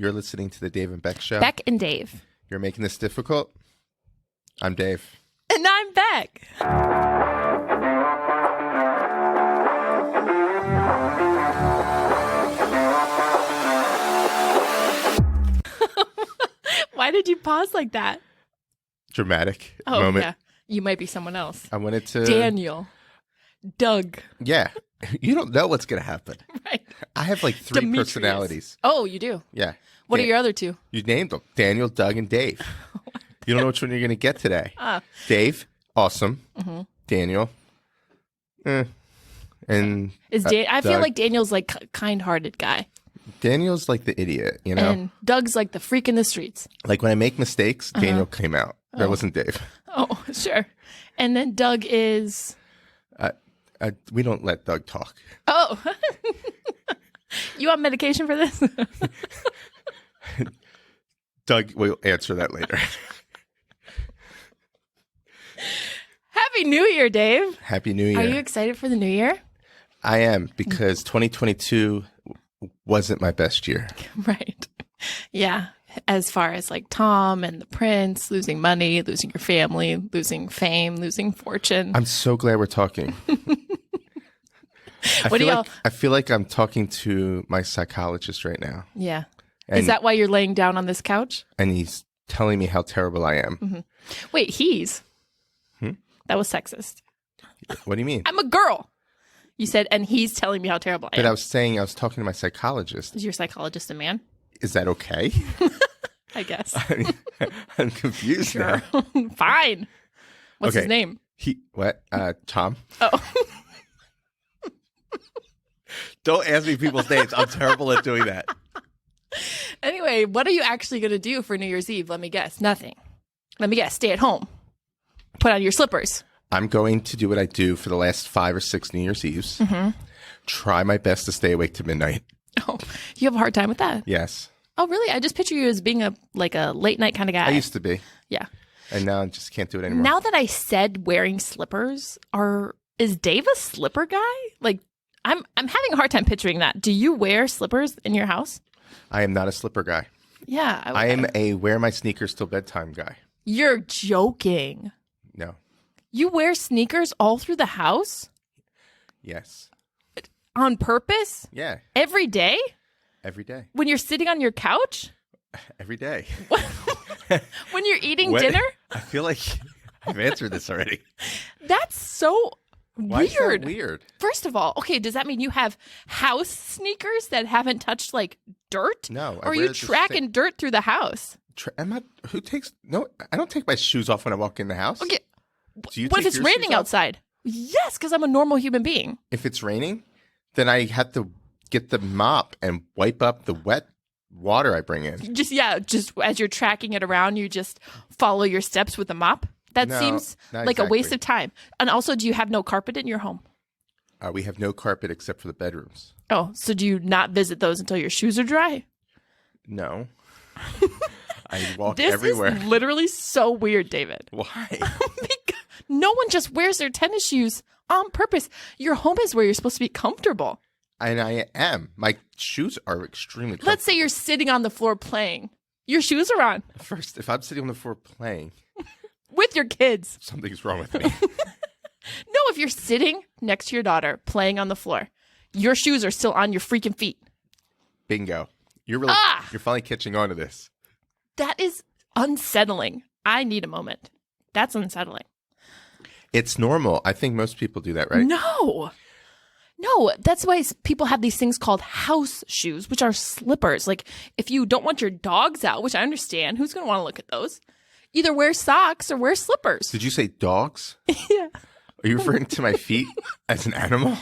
You're listening to the Dave and Beck Show. Bek and Dave. You're making this difficult. I'm Dave. And I'm Beck. Why did you pause like that? Dramatic Oh, moment. yeah. You might be someone else. I wanted to... Daniel. Doug. Yeah. You don't know what's going to happen. Right. I have like 3 Demetrius. personalities. Oh, you do? Yeah. What are your other 2? You named them. Daniel, Doug, and Dave. You don't know which one you're going to get today. Dave, awesome. Mm-hmm. Daniel, and I feel Doug. like Daniel's like kind-hearted guy. Daniel's like the idiot, you know? And Doug's like the freak in the streets. Like when I make mistakes, Daniel came out. That wasn't Dave. Oh, sure. And then Doug is... We don't let Doug talk. Oh. You want medication for this? Doug will answer that later. Happy New Year, Dave. Happy New Year. Are you excited for the new year? I am, because 2022 wasn't my best year. Right. Yeah. As far as like Tom and the Prince, losing money, losing your family, losing fame, losing fortune. I'm so glad we're talking. I feel like I'm talking to my psychologist right now. Yeah. Is that why you're laying down on this couch? And he's telling me how terrible I am. Mm-hmm. Wait, he's? That was sexist. What do you mean? I'm a girl. You said, and he's telling me how terrible I am. But I was saying I was talking to my psychologist. Is your psychologist a man? Is that okay? I guess. I'm confused now. Fine. What's his name? Tom? Oh. Don't ask me people's names. I'm terrible at doing that. Anyway, what are you actually going to do for New Year's Eve? Let me guess. Nothing. Let me guess. Stay at home. Put on your slippers. I'm going to do what I do for the last 5 or 6 New Year's Eves. Mm-hmm. Try my best to stay awake to midnight. Oh, you have a hard time with that? Yes. Oh, really? I just picture you as being a late night kind of guy. I used to be. Yeah. And now I just can't do it anymore. Now that I said wearing slippers, is Dave a slipper guy? Like, I'm having a hard time picturing that. Do you wear slippers in your house? I am not a slipper guy. Yeah. Okay. I am a wear my sneakers till bedtime guy. You're joking. No. You wear sneakers all through the house? Yes. On purpose? Yeah. Every day? Every day. When you're sitting on your couch? Every day. When you're eating dinner? I feel like I've answered this already. That's so Why is weird. that weird? First of all, okay, does that mean you have house sneakers that haven't touched like dirt? No. Or are you tracking dirt through the house? I don't take my shoes off when I walk in the house. Okay. Do you What if take it's your raining shoes off? outside? Yes, because I'm a normal human being. If it's raining, then I have to get the mop and wipe up the wet water I bring in. Just as you're tracking it around, you just follow your steps with a mop? That No, seems not like a waste exactly. of time. And also, do you have no carpet in your home? We have no carpet except for the bedrooms. Oh, so do you not visit those until your shoes are dry? No. I walk This everywhere. is literally so weird, David. Why? Because no one just wears their tennis shoes on purpose. Your home is where you're supposed to be comfortable. And I am. My shoes are extremely comfortable. Let's say you're sitting on the floor playing. Your shoes are on First, if I'm sitting on the floor playing, with your kids. something's wrong with me. No, if you're sitting next to your daughter playing on the floor, your shoes are still on your freaking feet. Bingo. You're finally catching on to this. That is unsettling. I need a moment. That's unsettling. It's normal. I think most people do that, right? No, that's why people have these things called house shoes, which are slippers. Like if you don't want your dogs out, which I understand, who's going to want to look at those? Either wear socks or wear slippers. Did you say dogs? Yeah. Are you referring to my feet as an animal?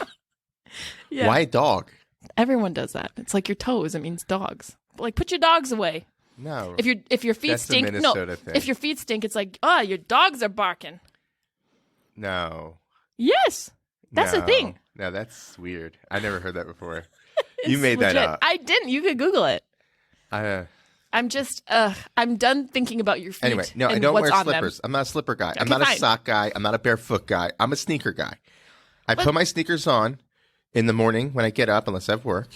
Yeah. Why dog? Everyone does that. It's like your toes. It means dogs. Like put your dogs away. No. If your feet That's a stink, Minnesota thing. If your feet stink, it's like, your dogs are barking. No. Yes. That's a thing. No, that's weird. I never heard that before. It's You made that legit. up. I didn't. You could Google it. I'm just, I'm done thinking about your feet. Anyway, no, I and don't what's wear on them. slippers. I'm not a slipper guy. I'm Okay, not fine. a sock guy. I'm not a barefoot guy. I'm a sneaker guy. I put my sneakers on in the morning when I get up, unless I have work,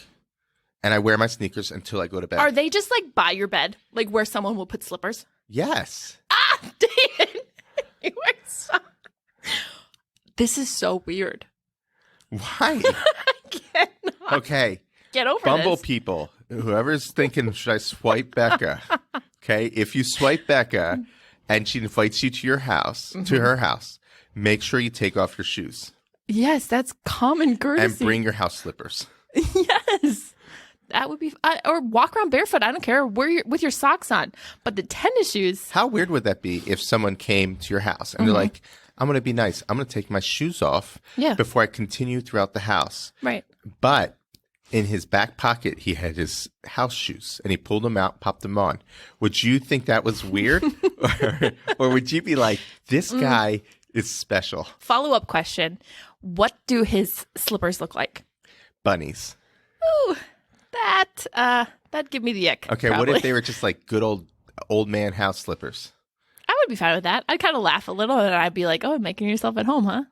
and I wear my sneakers until I go to bed. Are they just like by your bed, like where someone will put slippers? Yes. Ah, David, you are so. This is so weird. Why? I cannot Okay. get over Bumble this. people, whoever's thinking, should I swipe Becca? Okay. If you swipe Becca and she invites you to your house, to her house, make sure you take off your shoes Yes, that's common courtesy. and bring your house slippers. Yes. That would be, or walk around barefoot. I don't care. With your socks on. But the tennis shoes. How weird would that be if someone came to your house and they're like, I'm going to be nice. I'm going to take my shoes off before I continue throughout the house. Right. But in his back pocket, he had his house shoes and he pulled them out, popped them on. Would you think that was weird? or would you be like, this guy is special? Follow-up question. What do his slippers look like? Bunnies. Ooh, that'd give me the ick. Okay, probably. what if they were just like good old man house slippers? I would be fine with that. I'd kind of laugh a little and I'd be like, oh, making yourself at home, huh?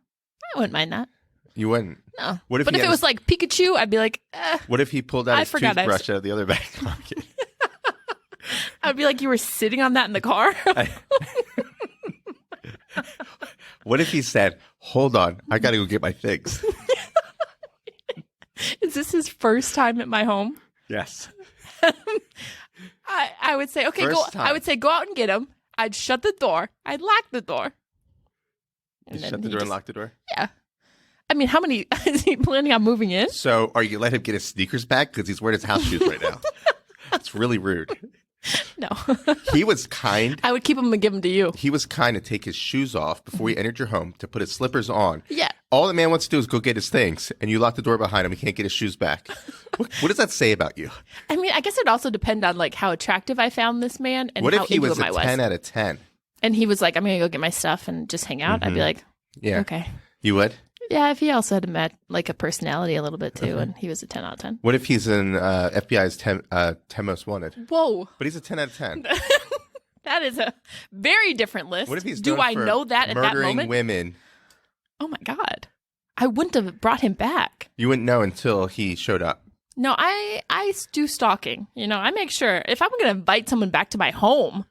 I wouldn't mind that. You wouldn't? No. What if but if it was like Pikachu, I'd be like, What if he pulled out his forgot toothbrush out of the other back pocket? I'd be like, you were sitting on that in the car? What if he said, hold on, I got to go get my things? Is this his first time at my home? Yes. I would say, okay, First time. I would say, go out and get him. I'd shut the door. I'd lock the door. You shut the door and lock the door? Yeah. I mean, how many is he planning on moving in? So are you let him get his sneakers back? Because he's wearing his house shoes right now. It's really rude. No. He was kind. I would keep him and give him to you. He was kind to take his shoes off before he entered your home to put his slippers on. Yeah. All the man wants to do is go get his things, and you lock the door behind him. He can't get his shoes back. What does that say about you? I mean, I guess it also depend on like how attractive I found this man and What how if he into was him a I was. 10 out of 10? And he was like, I'm going to go get my stuff and just hang out. I'd be like, Yeah. okay. You would? Yeah, if he also had like a personality a little bit too, and he was a 10 out of 10. What if he's in FBI's 10 most wanted? Whoa. But he's a 10 out of 10. That is a very different list. What if he's Do known I for know that at that murdering moment? women? Oh my God. I wouldn't have brought him back. You wouldn't know until he showed up. No, I do stalking. You know, I make sure if I'm going to invite someone back to my home.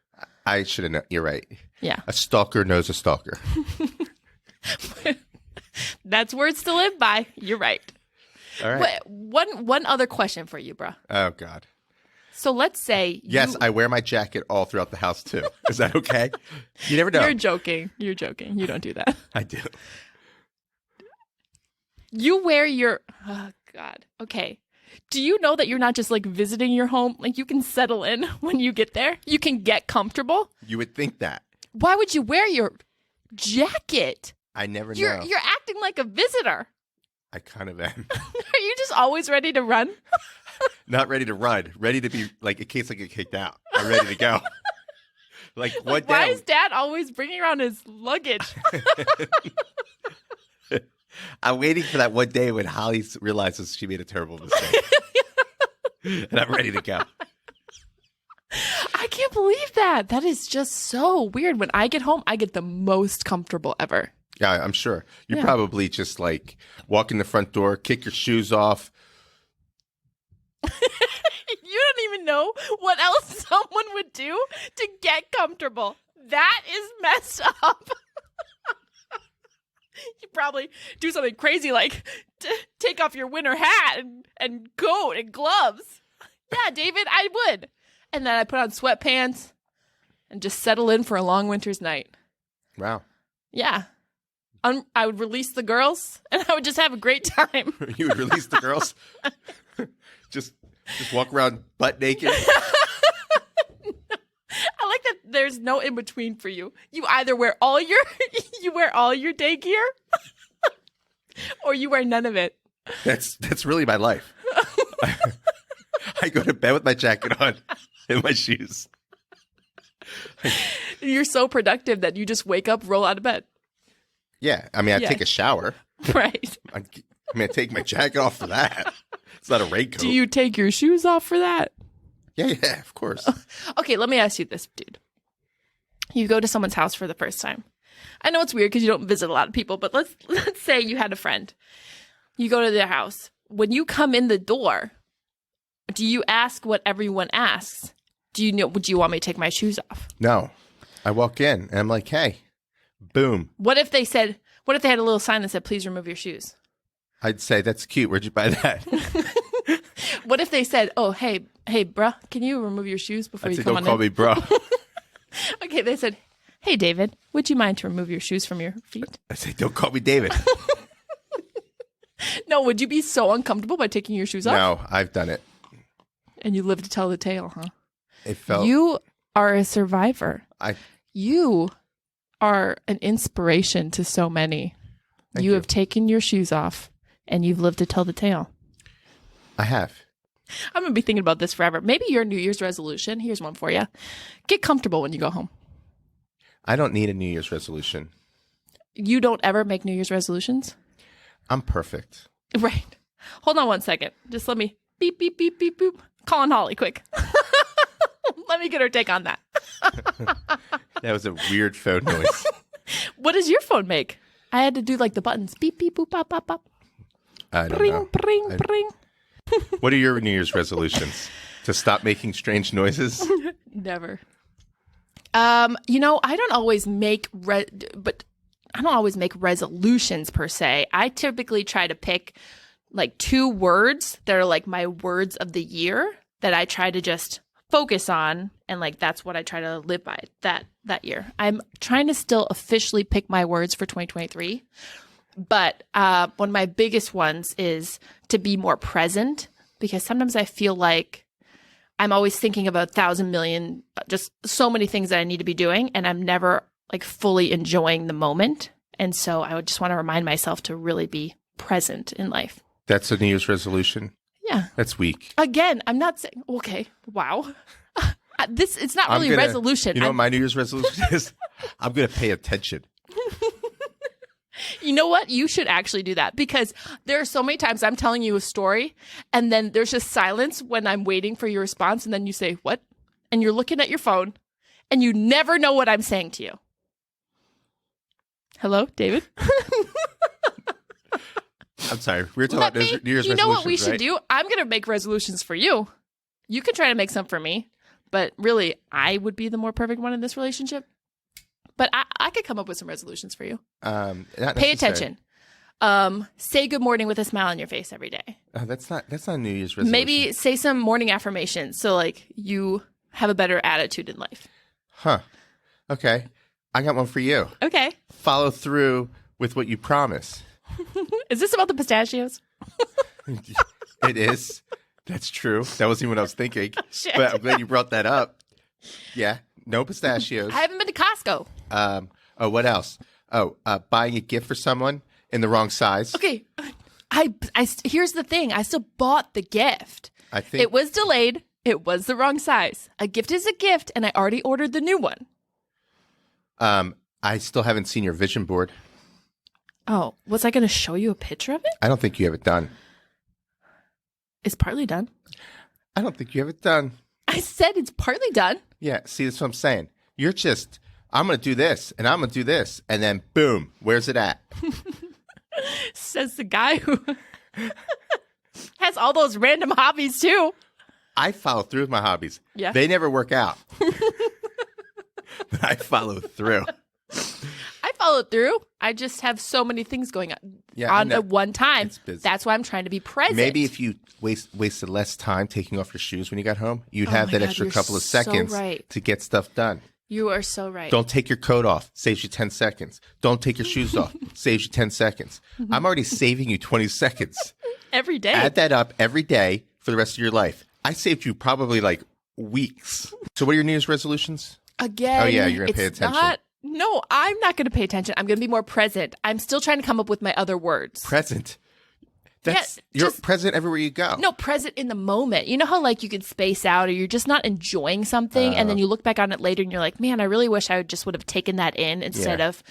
I should have known. You're right. Yeah. A stalker knows a stalker. That's words to live by. You're right. All right. One other question for you, bro. Oh, God. So let's say Yes, I wear my jacket all throughout the house, too. Is that okay? You never know. You're joking. You're joking. You don't do that. I do. You wear your... Oh, God. Okay. Do you know that you're not just like visiting your home? Like you can settle in when you get there. You can get comfortable. You would think that. Why would you wear your jacket? I never know. You're acting like a visitor. I kind of am. Are you just always ready to run? Not ready to run. Ready to be, like, in case I get kicked out. I'm ready to go. Like, what Why day? is Dad always bringing around his luggage? I'm waiting for that one day when Holly realizes she made a terrible mistake. And I'm ready to go. I can't believe that. That is just so weird. When I get home, I get the most comfortable ever. Yeah, I'm sure. You Yeah. probably just, like, walk in the front door, kick your shoes off. You don't even know what else someone would do to get comfortable. That is messed up. You probably do something crazy like take off your winter hat and coat and gloves. Yeah, David, I would. And then I put on sweatpants and just settle in for a long winter's night. Wow. Yeah. I would release the girls and I would just have a great time. You would release the girls? Just walk around butt naked? I like that there's no in between for you. You either wear all your day gear or you wear none of it. That's really my life. I go to bed with my jacket on and my shoes. You're so productive that you just wake up, roll out of bed. Yeah, I mean, I Yeah. take a shower. Right. I take my jacket off for that. It's not a raincoat. Do you take your shoes off for that? Yeah, of course. Okay, let me ask you this, dude. You go to someone's house for the first time. I know it's weird because you don't visit a lot of people, but let's say you had a friend. You go to their house. When you come in the door, Do you ask what everyone asks? Would you want me to take my shoes off? No. I walk in and I'm like, hey, boom. What if they had a little sign that said, please remove your shoes? I'd say, that's cute. Where'd you buy that? What if they said, oh, hey, bruh, can you remove your shoes before I'd you say, come don't on call in? me bro. Okay, they said, hey, David, would you mind to remove your shoes from your feet? I say, don't call me David. No, would you be so uncomfortable by taking your shoes off? No, I've done it. And you live to tell the tale, huh? It felt. You are a survivor. I. You are an inspiration to so many. Thank You you. have taken your shoes off and you've lived to tell the tale. I have. I'm going to be thinking about this forever. Maybe your New Year's resolution. Here's one for you. Get comfortable when you go home. I don't need a New Year's resolution. You don't ever make New Year's resolutions? I'm perfect. Right. Hold on one second. Just let me beep, beep, beep, beep, boop. Call on Holly, quick. Let me get her take on that. That was a weird phone noise. What does your phone make? I had to do like the buttons. Beep, beep, boop, bop, bop, bop. I don't Bring, know. bring, bring. What are your New Year's resolutions? To stop making strange noises? Never. I don't always make resolutions per se. I typically try to pick like 2 words that are like my words of the year that I try to just focus on, and like that's what I try to live by that year. I'm trying to still officially pick my words for 2023, but one of my biggest ones is to be more present, because sometimes I feel like I'm always thinking about 1,000 million, just so many things that I need to be doing, and I'm never like fully enjoying the moment. And so I would just want to remind myself to really be present in life. That's a New Year's resolution? Yeah. That's weak. Again, I'm not saying, okay, wow. It's not really a resolution. You know what my New Year's resolution is? I'm going to pay attention. You know what? You should actually do that, because there are so many times I'm telling you a story and then there's just silence when I'm waiting for your response. And then you say, what? And you're looking at your phone and you never know what I'm saying to you. Hello, David? I'm sorry. We were talking about New Year's resolutions, you know what we should right? do? I'm going to make resolutions for you. You can try to make some for me, but really, I would be the more perfect one in this relationship. But I could come up with some resolutions for you. Not Pay necessary. attention. Say good morning with a smile on your face every day. That's not a New Year's resolution. Maybe say some morning affirmations so like you have a better attitude in life. Huh. Okay. I got one for you. Okay. Follow through with what you promise. Is this about the pistachios? It is. That's true. That wasn't even what I was thinking. Shit. But I'm glad you brought that up. Yeah. No pistachios. I haven't been to Costco. What else? Buying a gift for someone in the wrong size. Okay. Here's the thing. I still bought the gift. I think It was delayed. It was the wrong size. A gift is a gift, and I already ordered the new one. I still haven't seen your vision board. Oh, was I going to show you a picture of it? I don't think you have it done. It's partly done. I don't think you have it done. I said it's partly done. Yeah, see, that's what I'm saying. You're just, I'm going to do this, and I'm going to do this, and then boom, where's it at? Says the guy who has all those random hobbies too. I follow through with my hobbies. Yeah. They never work out. But I follow through. I followed through. I just have so many things going on at one time. It's busy. That's why I'm trying to be present. Maybe if you wasted less time taking off your shoes when you got home, you'd Oh have my that God, extra you're couple of so seconds right. to get stuff done. You are so right. Don't take your coat off. Saves you 10 seconds. Don't take your shoes off. Saves you 10 seconds. I'm already saving you 20 seconds. Every day. Add that up every day for the rest of your life. I saved you probably like weeks. So what are your New Year's resolutions? Again. Oh, yeah, you're gonna pay it's attention. No, I'm not going to pay attention. I'm going to be more present. I'm still trying to come up with my other words. Present. You're present everywhere you go. No, present in the moment. You know how like you could space out or you're just not enjoying something and then you look back on it later and you're like, man, I really wish I just would have taken that in instead of.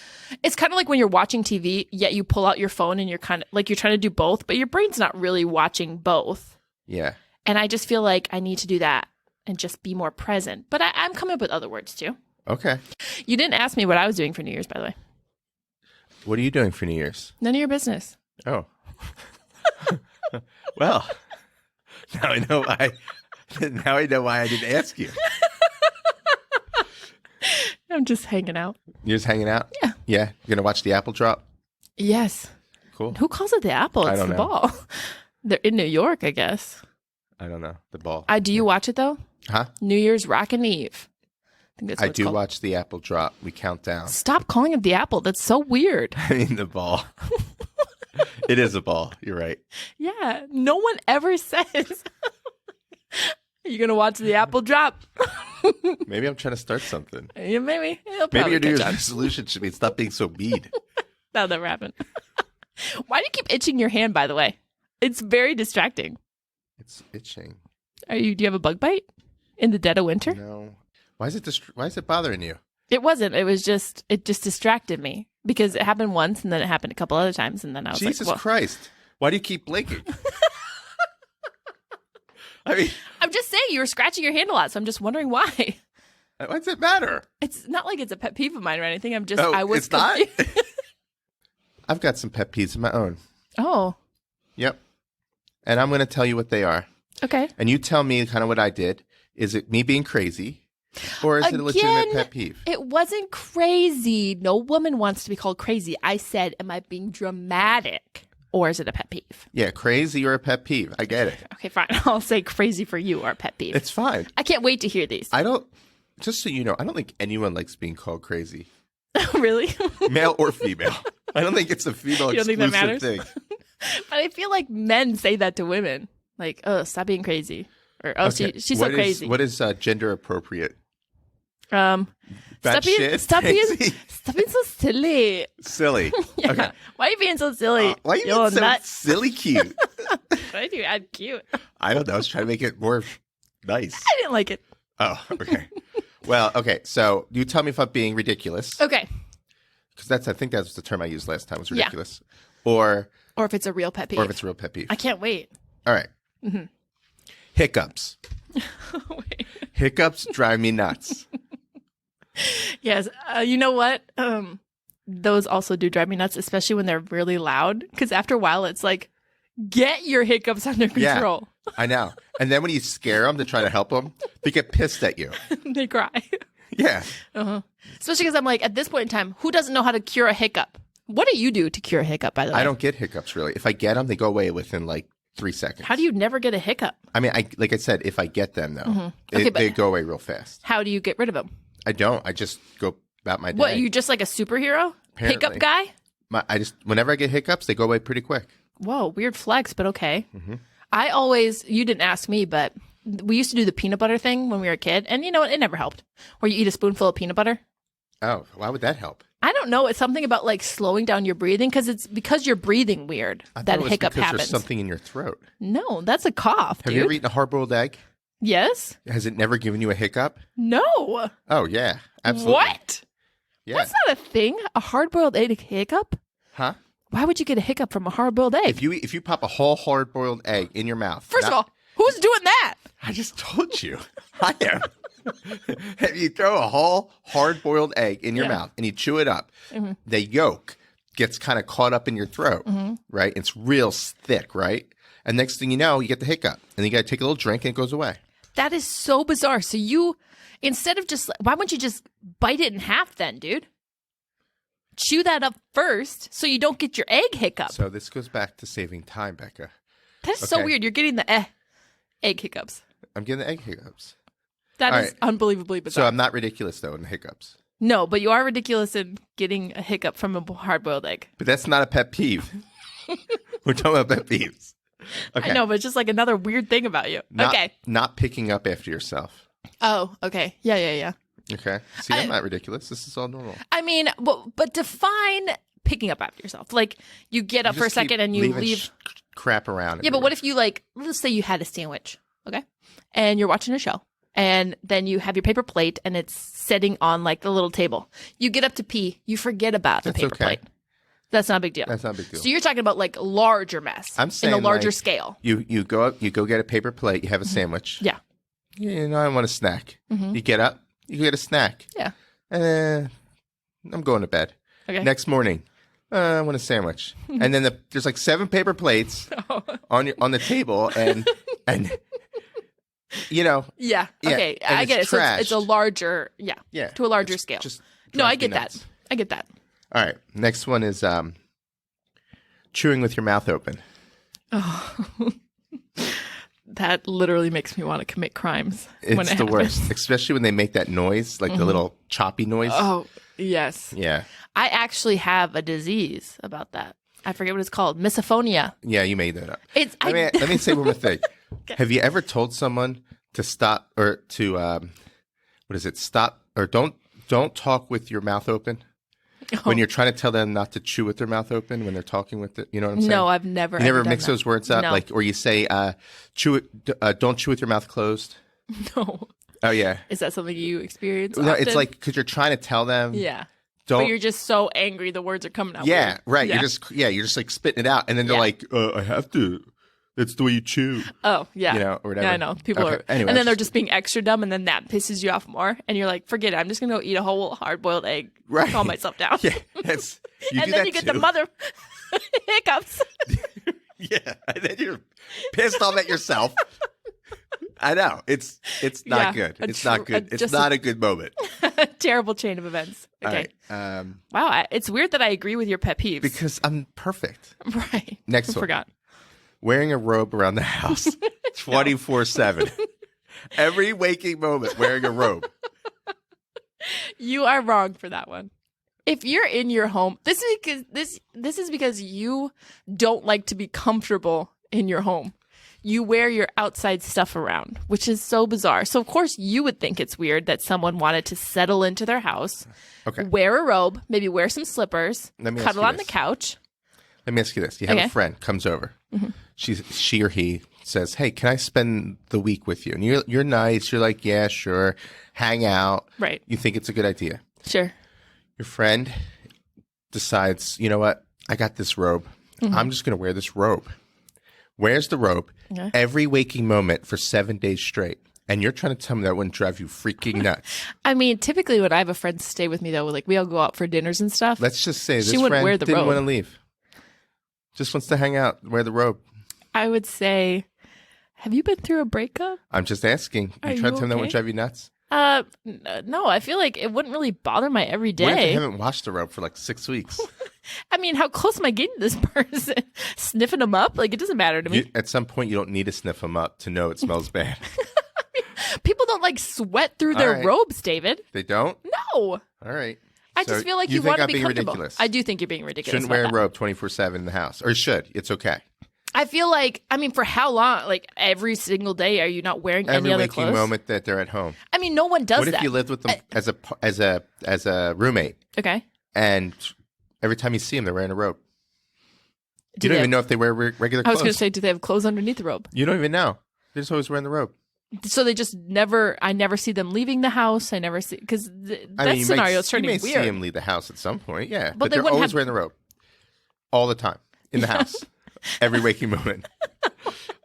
It's kind of like when you're watching TV, yet you pull out your phone and you're kind of like you're trying to do both, but your brain's not really watching both. Yeah. And I just feel like I need to do that and just be more present. But I'm coming up with other words too. Okay. You didn't ask me what I was doing for New Year's, by the way. What are you doing for New Year's? None of your business. Oh. Well, Now I know why. Now I know why I didn't ask you. I'm just hanging out. You're just hanging out? Yeah. Yeah. You're gonna watch the apple drop? Yes. Cool. Who calls it the apple? It's I don't the know. ball. They're in New York, I guess. I don't know. The ball. Do you watch it though? Huh? New Year's Rockin' Eve. I think that's what I it's do called. watch the apple drop. We count down. Stop calling it the apple. That's so weird. I mean the ball. It is a ball. You're right. Yeah. No one ever says, "You're gonna watch the apple drop." Maybe I'm trying to start something. Yeah, maybe. It'll Maybe probably your New catch Year's on. resolution should be stop being so mean. That'll never happen. Why do you keep itching your hand, by the way? It's very distracting. It's itching. Do you have a bug bite in the dead of winter? No. Why is it bothering you? It wasn't. It just distracted me because it happened once and then it happened a couple other times and then I was Jesus like, well, Christ. Why do you keep blinking? I mean, I'm just saying you were scratching your hand a lot, so I'm just wondering why. why does it matter? It's not like it's a pet peeve of mine or anything. I'm just Oh, I was it's not? confused. I've got some pet peeves of my own. Oh, Yep. And I'm going to tell you what they are. okay. And you tell me kind of what I did. Is it me being crazy? Or is it a legitimate Again, pet peeve? It wasn't crazy. No woman wants to be called crazy. I said, am I being dramatic or is it a pet peeve? Yeah, crazy or a pet peeve. I get it. Okay, fine. I'll say crazy for you or pet peeve. It's fine. I can't wait to hear these. Just so you know, I don't think anyone likes being called crazy. Really? Male or female. I don't think it's a female You don't think that exclusive matters? thing. But I feel like men say that to women. Like, oh, stop being crazy. Or, oh, Okay, she's so crazy. What is gender appropriate? Stop being Crazy? stop being so silly. Silly. Yeah. Okay. Why are you being so silly? Why are you You're being so nuts. silly cute? Why do you add cute? I don't know. I was trying to make it more nice. I didn't like it. Oh, okay. Well, okay. So you tell me if I'm being ridiculous. Okay. Because I think that's the term I used last time was Yeah. ridiculous. Or Or if it's a real pet peeve. if it's a real pet peeve. I can't wait. All right. Hiccups. Wait. Hiccups drive me nuts. Yes. You know what? Those also do drive me nuts, especially when they're really loud. Because after a while, it's like, get your hiccups under Yeah. control. I know. And then when you scare them to try to help them, they get pissed at you. They cry. Yeah. Especially because I'm like, at this point in time, who doesn't know how to cure a hiccup? What do you do to cure a hiccup, by the way? I don't get hiccups really. If I get them, they go away within like 3 seconds. How do you never get a hiccup? I mean, like I said, if I get them though, Okay, they go away real fast. How do you get rid of them? I don't. I just go about my day. What, you just like a superhero? Apparently. Hiccup guy? Whenever I get hiccups, they go away pretty quick. Whoa, weird flex, but okay. You didn't ask me, but we used to do the peanut butter thing when we were a kid. And you know what? It never helped. Where you eat a spoonful of peanut butter. Oh, why would that help? I don't know. It's something about like slowing down your breathing because you're breathing weird. I thought That it was hiccup because happens. there's something in your throat. No, that's a cough, Have dude. you ever eaten a hard-boiled egg? Yes? Has it never given you a hiccup? No. Oh, yeah. Absolutely. What? Yeah. That's not a thing. A hard-boiled egg hiccup? Huh? Why would you get a hiccup from a hard-boiled egg? If you pop a whole hard-boiled egg in your mouth. First of all, who's doing that? I just told you. I am. If you throw a whole hard-boiled egg in your Yeah. mouth and you chew it up, the yolk gets kind of caught up in your throat, right? It's real thick, right? And next thing you know, you get the hiccup. And you got to take a little drink and it goes away. That is so bizarre. So you, instead of just, why wouldn't you just bite it in half then, dude? Chew that up first so you don't get your egg hiccup. So this goes back to saving time, Becca. That's so okay. weird. You're getting the egg hiccups. I'm getting the egg hiccups. That All is right. unbelievably So bizarre. I'm not ridiculous, though, in the hiccups. No, but you are ridiculous in getting a hiccup from a hard-boiled egg. But that's not a pet peeve. We're talking about pet peeves. Okay. I know, but it's just like another weird thing about you. Not, Okay. Not picking up after yourself. Oh, okay. Yeah. Okay. See, I'm not ridiculous. This is all normal. I mean, but define picking up after yourself. Like, you get up You for a just keep second and you leaving leave. crap around. Yeah, but what if you let's say you had a sandwich, okay? And you're watching a show. And then you have your paper plate and it's sitting on like the little table. You get up to pee, you forget about the That's paper okay. plate. That's not a big deal. That's not a big deal. So you're talking about like larger mess. I'm saying in a larger like, scale. You go up, you go get a paper plate, you have a sandwich. Yeah. You know, I want a snack. You get up, you get a snack. Yeah. I'm going to bed. Okay. Next morning, I want a sandwich. And then there's like 7 paper plates on the table, and And, you know. Yeah. Yeah, Okay. and I get it. it's So it's a trashed. larger, Yeah. to a larger It's scale. just No, I drives me get that. nuts. I get that. All right. Next one is chewing with your mouth open. Oh, that literally makes me want to commit crimes. when It's it the happens. worst, especially when they make that noise, like the little choppy noise. Oh, yes. Yeah. I actually have a disease about that. I forget what it's called. Misophonia. Yeah, you made that up. It's Let me say one more thing. Have you ever told someone to stop or to what is it? Stop or don't talk with your mouth open when you're trying to tell them not to chew with their mouth open when they're talking with it. You know what I'm saying? No, I've never. You never ever done mix that. those words up, No. like, or you say, don't chew with your mouth closed. No. Oh yeah. Is that something you experience? No, it's often? like because you're trying to tell them. Yeah. Don't. But you're just so angry the words are coming out. Yeah, weird. right. Yeah. You're just like spitting it out, and then they're Yeah. like, I have to. That's the way you chew. Oh, yeah. You know, or whatever. Yeah, I know. People Okay. are. Anyway, and then they're that's just being extra dumb, and then that pisses you off more. And you're like, forget it. I'm just going to go eat a whole hard boiled egg. Right. Calm myself down. Yeah, that's you and do then that you get too. the mother hiccups. Yeah, and then you're pissed off at yourself. I know it's not Yeah, good. It's not good. It's just not a good moment. Terrible chain of events. Okay. All right. Wow. It's weird that I agree with your pet peeves. Because I'm perfect. Right. Next I one. forgot. Wearing a robe around the house 24/7. Every waking moment wearing a robe. You are wrong for that one. If you're in your home, this is because you don't like to be comfortable in your home. You wear your outside stuff around, which is so bizarre. So of course you would think it's weird that someone wanted to settle into their house, Okay. wear a robe, maybe wear some slippers, Let me ask cuddle you on the this. couch. Let me ask you this. You have Okay. a friend comes over. She or he says, "Hey, can I spend the week with you?" And you're nice. You're like, "Yeah, sure. Hang out." Right. You think it's a good idea. Sure. Your friend decides, "You know what? I got this robe. I'm just going to wear this robe." Wears the robe Okay. every waking moment for 7 days straight. And you're trying to tell me that wouldn't drive you freaking nuts. I mean, typically when I have a friend stay with me though, like we all go out for dinners and stuff. Let's just say this She wouldn't friend wear the didn't robe. want to leave. Just wants to hang out, wear the robe. I would say, have you been through a breakup? I'm just asking. Are You trying you to tell me that okay? wouldn't drive you nuts? No, I feel like it wouldn't really bother my What if everyday. they haven't washed the robe for like 6 weeks? I mean, how close am I getting to this person? Sniffing them up? Like, it doesn't matter to me. At some point, you don't need to sniff them up to know it smells bad. People don't like sweat through their All right. robes, David. They don't? No. All right. I So just feel like you you think want to I'm be being comfortable. ridiculous? I do think you're being ridiculous. Shouldn't wear a about that. robe 24/7 in the house. Or should. It's okay. I feel like, I mean, for how long? Like, every single day, are you not wearing Every any other waking clothes? moment that they're at home. I mean, no one does What if that. you lived with them as a roommate, Okay. and every time you see them, they're wearing a robe? Do You don't they even have- know if they wear regular I was clothes. going to say, do they have clothes underneath the robe? You don't even know. They're just always wearing the robe. So they just never, I never see them leaving the house. I never see, because that You scenario is you turning may weird. see them leave the house at some point, yeah. But But they they're wouldn't always have- wearing the robe. All the time. In the house. Every waking moment.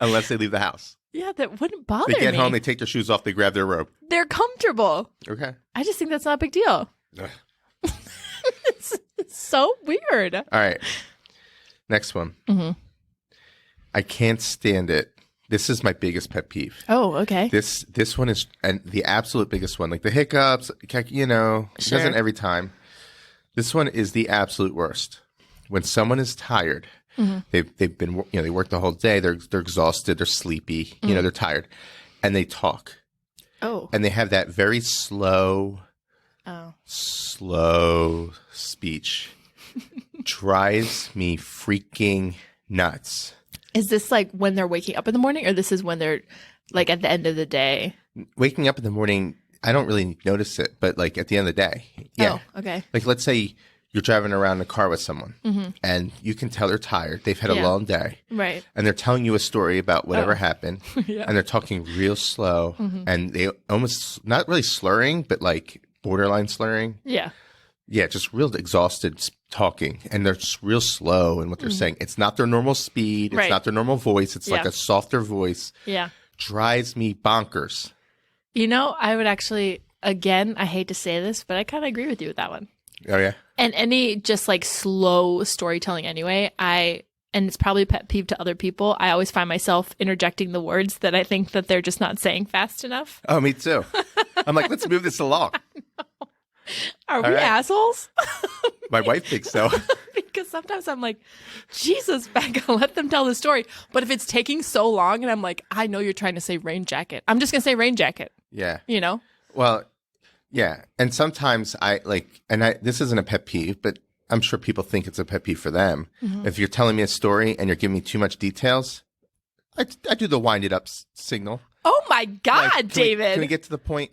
Unless they leave the house. Yeah, that wouldn't bother They get me. home, they take their shoes off, they grab their robe. They're comfortable. Okay. I just think that's not a big deal. Ugh. It's so weird. All right. Next one. Mm-hmm. I can't stand it. This is my biggest pet peeve. Oh, okay. This one is and the absolute biggest one. Like the hiccups, you know, it Sure. doesn't every time. This one is the absolute worst. When someone is tired, Mm-hmm. they've been they work the whole day. They're exhausted. They're sleepy. You know, they're tired, and they talk, Oh. and they have that very slow speech. Drives me freaking nuts. Is this like when they're waking up in the morning, or this is when they're like at the end of the day? Waking up in the morning, I don't really notice it, but like at the end of the day, yeah. Oh, okay. Like let's say you're driving around in a car with someone, and you can tell they're tired. They've had a Yeah. long day, Right. and they're telling you a story about whatever Oh. happened, Yeah. and they're talking real slow, and they almost not really slurring, but like borderline slurring. Yeah. Yeah, just real exhausted talking, and they're just real slow in what they're saying. It's not their normal speed. It's Right. not their normal voice. It's like Yeah. a softer voice. Yeah. Drives me bonkers. You know, I would actually, again, I hate to say this, but I kind of agree with you with that one. Oh yeah. And any just like slow storytelling anyway, I and it's probably a pet peeve to other people, I always find myself interjecting the words that I think that they're just not saying fast enough. Oh, me too. I'm like, let's move this along. Are we assholes? My wife thinks so. Because sometimes I'm like, Jesus, Becca, let them tell the story. But if it's taking so long and I'm like, I know you're trying to say rain jacket, I'm just going to say rain jacket. Yeah. You know? Well, yeah. And sometimes this isn't a pet peeve, but I'm sure people think it's a pet peeve for them. Mm-hmm. If you're telling me a story and you're giving me too much details, I do the wind it up signal. Oh my God, like, David. Can we get to the point?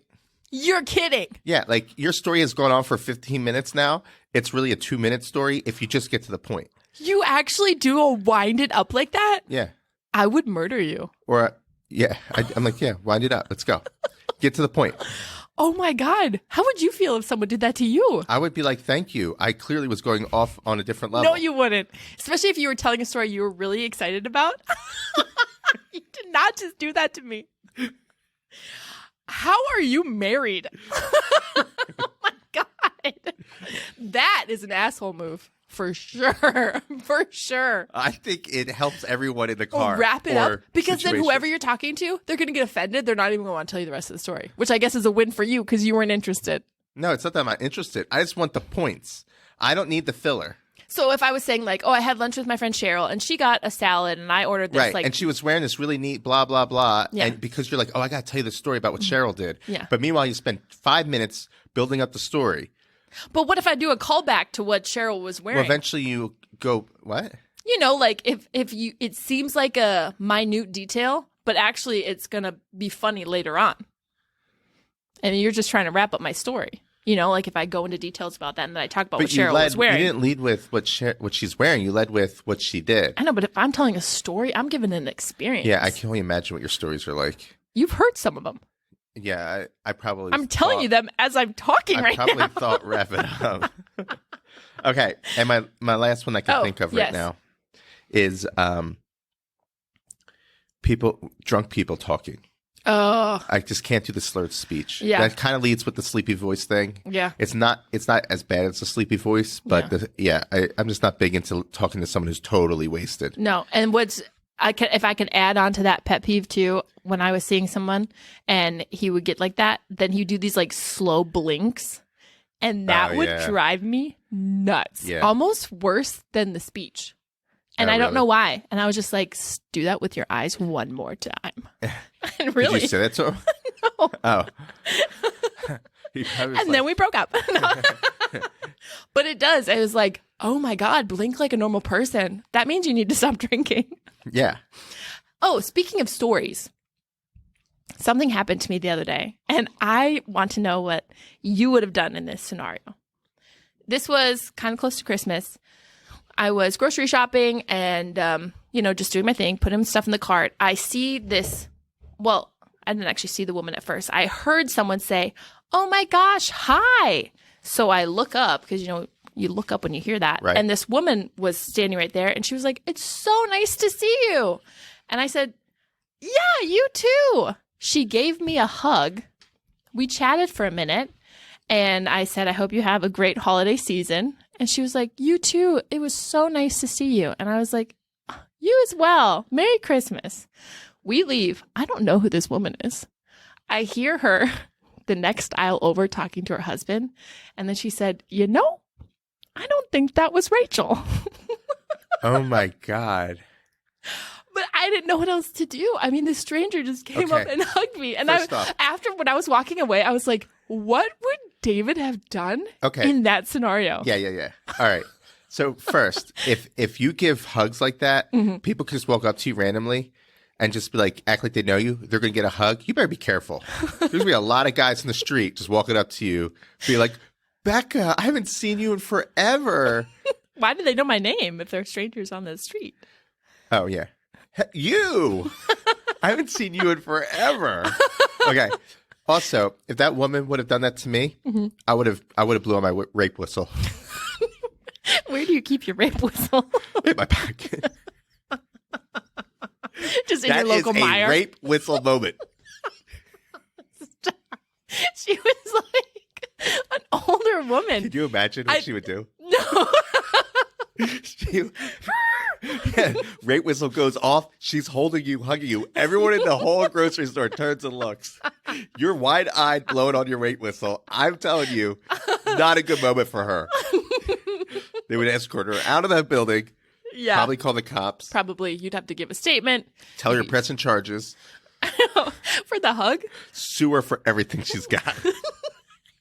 You're kidding. Yeah, like your story has gone on for 15 minutes now. It's really a 2-minute story if you just get to the point. You actually do a wind it up like that? Yeah. I would murder you. Or, yeah, I'm like, yeah, wind it up. Let's go. Get to the point. Oh my God. How would you feel if someone did that to you? I would be like, thank you. I clearly was going off on a different level. No, you wouldn't. Especially if you were telling a story you were really excited about. You did not just do that to me. How are you married? Oh my God. That is an asshole move. For sure. For sure. I think it helps everyone in the car. Wrap it up. Because situation. then whoever you're talking to, they're going to get offended. They're not even going to want to tell you the rest of the story, which I guess is a win for you because you weren't interested. No, it's not that I'm not interested. I just want the points. I don't need the filler. So if I was saying like, oh, I had lunch with my friend Cheryl and she got a salad and I ordered this. Right. Like, and she was wearing this really neat blah, blah, blah. Yeah. And because you're like, oh, I got to tell you the story about what Cheryl did. Yeah. But meanwhile, you spent 5 minutes building up the story. But what if I do a callback to what Cheryl was wearing? Well, eventually you go, what? You know, like if you, it seems like a minute detail, but actually it's going to be funny later on. And you're just trying to wrap up my story. You know, like if I go into details about that and then I talk about what Cheryl was wearing. You didn't lead with what she's wearing. You led with what she did. I know, but if I'm telling a story, I'm giving an experience. Yeah, I can only imagine what your stories are like. You've heard some of them. Yeah, I probably. I'm telling you them as I'm talking right now. I probably thought wrap it up. Okay, and my last one I can think of right now is drunk people talking. Oh, I just can't do the slurred speech. Yeah, that kind of leads with the sleepy voice thing. Yeah, it's not as bad as a sleepy voice, but I'm just not big into talking to someone who's totally wasted. No, and if I can add on to that pet peeve too, when I was seeing someone and he would get like that, then he'd do these like slow blinks, and that would drive me nuts. Yeah. Almost worse than the speech. And I don't know why. And I was just like, do that with your eyes one more time. And really, did you say that to him? No. Oh. Then we broke up. But it does. I was like, oh my God, blink like a normal person. That means you need to stop drinking. Yeah. Oh, speaking of stories, something happened to me the other day, and I want to know what you would have done in this scenario. This was kind of close to Christmas. I was grocery shopping and, just doing my thing, putting stuff in the cart. I see this. Well, I didn't actually see the woman at first. I heard someone say, oh my gosh, hi. So I look up because, you look up when you hear that. Right. And this woman was standing right there and she was like, it's so nice to see you. And I said, yeah, you too. She gave me a hug. We chatted for a minute and I said, I hope you have a great holiday season. And she was like, you too. It was so nice to see you. And I was like, you as well. Merry Christmas. We leave. I don't know who this woman is. I hear her the next aisle over talking to her husband. And then she said, I don't think that was Rachel. Oh my God. But I didn't know what else to do. I mean, the stranger just came up and hugged me. And when I was walking away, I was like, what would David have done in that senorio? Yeah. All right. So first, if you give hugs like that, people can just walk up to you randomly and just be like, act like they know you. They're going to get a hug. You better be careful. There's going to be a lot of guys in the street just walking up to you, be like, Becca, I haven't seen you in forever. Why do they know my name if they're strangers on the street? Oh, yeah. You! I haven't seen you in forever. Okay. Also, if that woman would have done that to me, I would have blew on my rape whistle. Where do you keep your rape whistle? In my pocket. Just in your local Meijer. That is a rape whistle moment. She was like an older woman. Can you imagine what she would do? No. Yeah, rape whistle goes off. She's holding you, hugging you. Everyone in the whole grocery store turns and looks. You're wide-eyed, blowing on your rape whistle. I'm telling you, not a good moment for her. They would escort her out of that building. Yeah. Probably call the cops. Probably. You'd have to give a statement. Tell her pressing charges. For the hug? Sue her for everything she's got.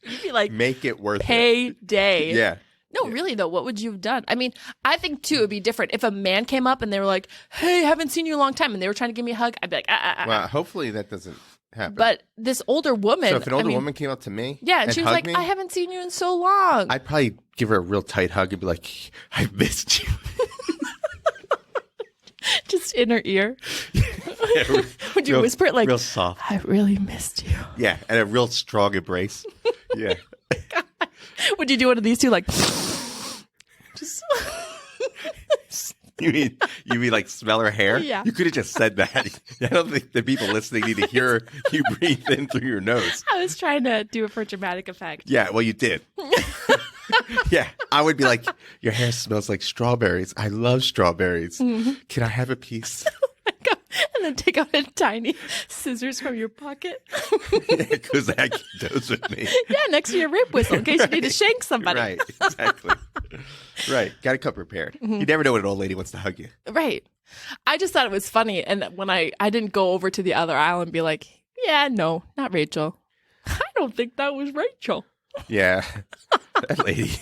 You'd be like, make it worth it. Payday. Yeah. No, really, though, what would you have done? I mean, I think, too, it would be different. If a man came up and they were like, hey, haven't seen you in a long time, and they were trying to give me a hug, I'd be like, Well, hopefully that doesn't happen. But this older woman. So if an older woman came up to me and she was like, me, I haven't seen you in so long. I'd probably give her a real tight hug and be like, I missed you. Just in her ear. Yeah, Would you whisper it like, real soft? I really missed you. Yeah, and a real strong embrace. Yeah. Would you do one of these two, like, just You mean like smell her hair? Yeah. You could have just said that. I don't think the people listening need to hear you breathe in through your nose. I was trying to do it for dramatic effect. Yeah, well, you did. Yeah, I would be like, your hair smells like strawberries. I love strawberries. Mm-hmm. Can I have a piece? And then take out a tiny scissors from your pocket. Yeah, because I keep those with me. Yeah, next to your rape whistle in case you need to shank somebody. Right, exactly. Right, got to come prepared. Mm-hmm. You never know when an old lady wants to hug you. Right. I just thought it was funny. And when I didn't go over to the other aisle and be like, yeah, no, not Rachel. I don't think that was Rachel. Yeah, that lady.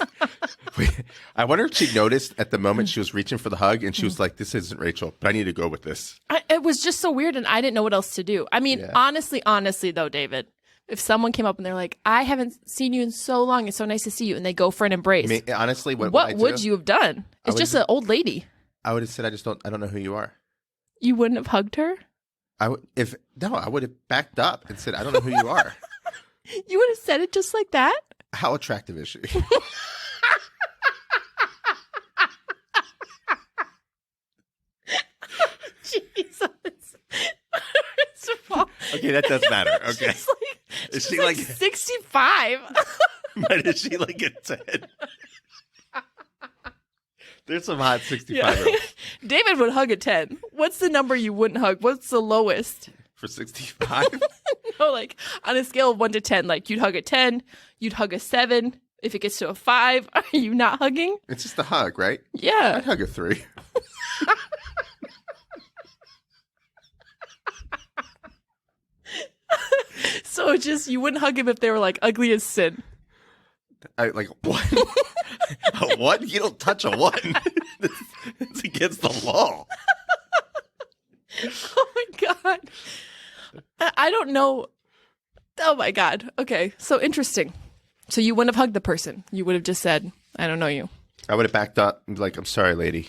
I wonder if she noticed at the moment she was reaching for the hug and she was like, this isn't Rachel, but I need to go with this. It was just so weird and I didn't know what else to do. I mean, honestly though, David, if someone came up and they're like, I haven't seen you in so long, it's so nice to see you, and they go for an embrace. Honestly, what would you have done? It's just an old lady. I would have said, I don't know who you are. You wouldn't have hugged her? I would have backed up and said, I don't know who you are. You would have said it just like that? How attractive is she? Jesus. First of all, okay, that does matter. Okay. Is she like 65? But is she like a 10? There's some hot 65-year-olds. David would hug a 10. What's the number you wouldn't hug? What's the lowest? For 65? No, like on a scale of 1 to 10, like you'd hug a 10, you'd hug a 7. If it gets to a 5, are you not hugging? It's just a hug, right? Yeah. I'd hug a 3. So just, you wouldn't hug him if they were like ugly as sin. Like, what? A 1? You don't touch a 1. It's against the law. Oh my God. I don't know. Oh my God. Okay. So interesting. So you wouldn't have hugged the person. You would have just said, I don't know you. I would have backed up and be like, I'm sorry, lady,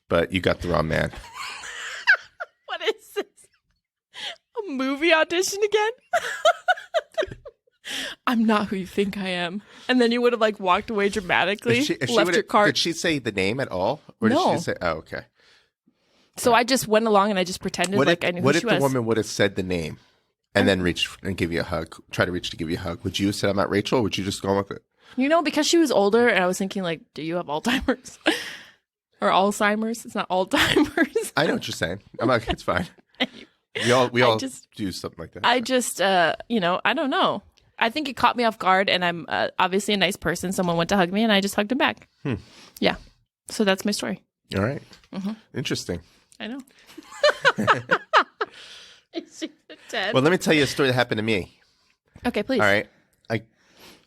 but you got the wrong man. What is this? A movie audition again? I'm not who you think I am. And then you would have like walked away dramatically, left your cart. Did she say the name at all? Or No. did she say, oh, okay. So I just went along and I just pretended like I knew who she was. What if the woman would have said the name and then reach and give you a hug, try to reach to give you a hug? Would you have said, I'm not Rachel, or would you just go with it? You know, because she was older and I was thinking like, do you have Alzheimer's? Or Alzheimer's? It's not Alzheimer's. I know what you're saying. I'm like, it's fine. We all just do something like that. I just, I don't know. I think it caught me off guard, and I'm obviously a nice person. Someone went to hug me, and I just hugged him back. Yeah. So that's my story. All right. Interesting. I know. It's 10. Well, let me tell you a story that happened to me. Okay, please. All right.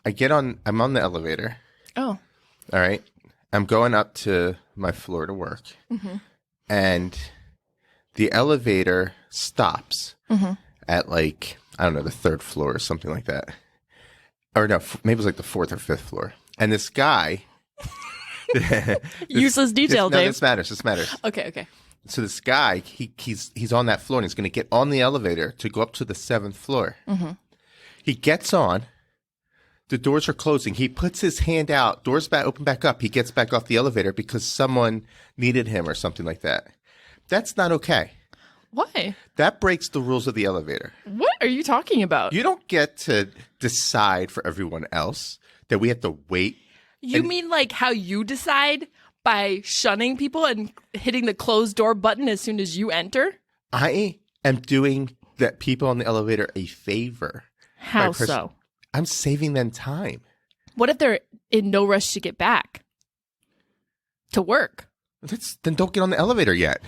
I'm on the elevator. Oh. All right. I'm going up to my floor to work. And the elevator stops at like, I don't know, the 3rd floor or something like that. Or no, maybe it was like the 4th or 5th floor. And this guy. Useless detail, Dave. This matters. Okay. So this guy, he's on that floor and he's going to get on the elevator to go up to the 7th floor. He gets on. The doors are closing. He puts his hand out. Doors open back up. He gets back off the elevator because someone needed him or something like that. That's not okay. Why? That breaks the rules of the elevator. What are you talking about? You don't get to decide for everyone else that we have to wait. You mean like how you decide by shunning people and hitting the closed door button as soon as you enter? I am doing the people on the elevator a favor. How so? I'm saving them time. What if they're in no rush to get back to work? Then don't get on the elevator yet.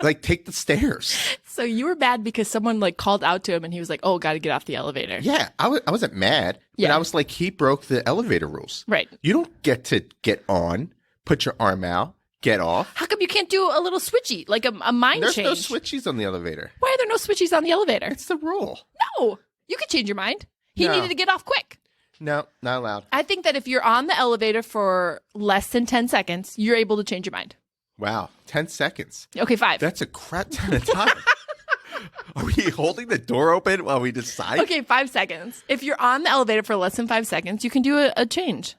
Like, take the stairs. So you were mad because someone like called out to him and he was like, oh, got to get off the elevator. Yeah, I wasn't mad. But I was like, he broke the elevator rules. Right. You don't get to get on, put your arm out, get off. How come you can't do a little switchy, like a mind There's change? no switchies on the elevator. Why are there no switchies on the elevator? It's the rule. No, you could change your mind. He No. needed to get off quick. No, not allowed. I think that if you're on the elevator for less than 10 seconds, you're able to change your mind. Wow, 10 seconds. Okay, 5. That's a crap ton of time. Are we holding the door open while we decide? Okay, 5 seconds. If you're on the elevator for less than 5 seconds, you can do a change.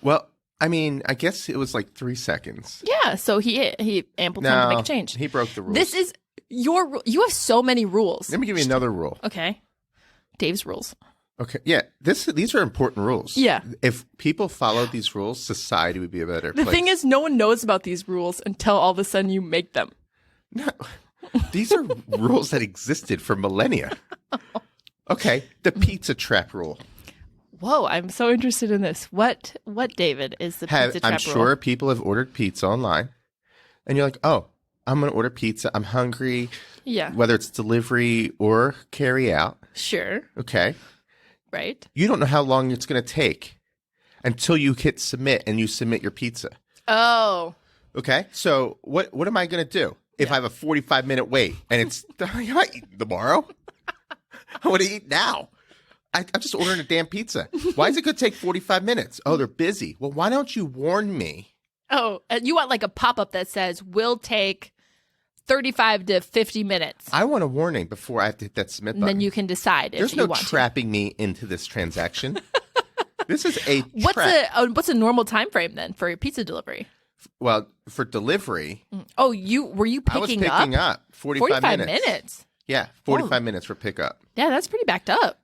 Well, I mean, I guess it was like 3 seconds. Yeah, so he ample time to make a change. He broke the rules. This is you have so many rules. Let me give you another rule. Okay. Dave's rules. Okay, yeah, these are important rules. Yeah. If people followed these rules, society would be a better place. The thing is, no one knows about these rules until all of a sudden you make them. No, these are rules that existed for millennia. Okay, the pizza trap rule. Whoa, I'm so interested in this. What David, is the pizza trap I'm rule? sure people have ordered pizza online, and you're like, oh, I'm going to order pizza. I'm hungry. Yeah. Whether it's delivery or carry out. Sure. Okay. Right. You don't know how long it's going to take until you hit submit and you submit your pizza. Oh. Okay. So what am I going to do if I have a 45-minute wait and it's I'm not eating tomorrow? I want to eat now. I'm just ordering a damn pizza. Why is it going to take 45 minutes? Oh, they're busy. Well, why don't you warn me? Oh, you want like a pop-up that says, will take 35 to 50 minutes. I want a warning before I have to hit that submit button. And then you can decide if There's you no want trapping me into this transaction. This is a to. trap. What's a normal time frame then for your pizza delivery? Well, for delivery, Oh, were you I was picking picking up? up 45 minutes. minutes. Yeah, 45 minutes for pickup. Yeah, that's pretty backed up.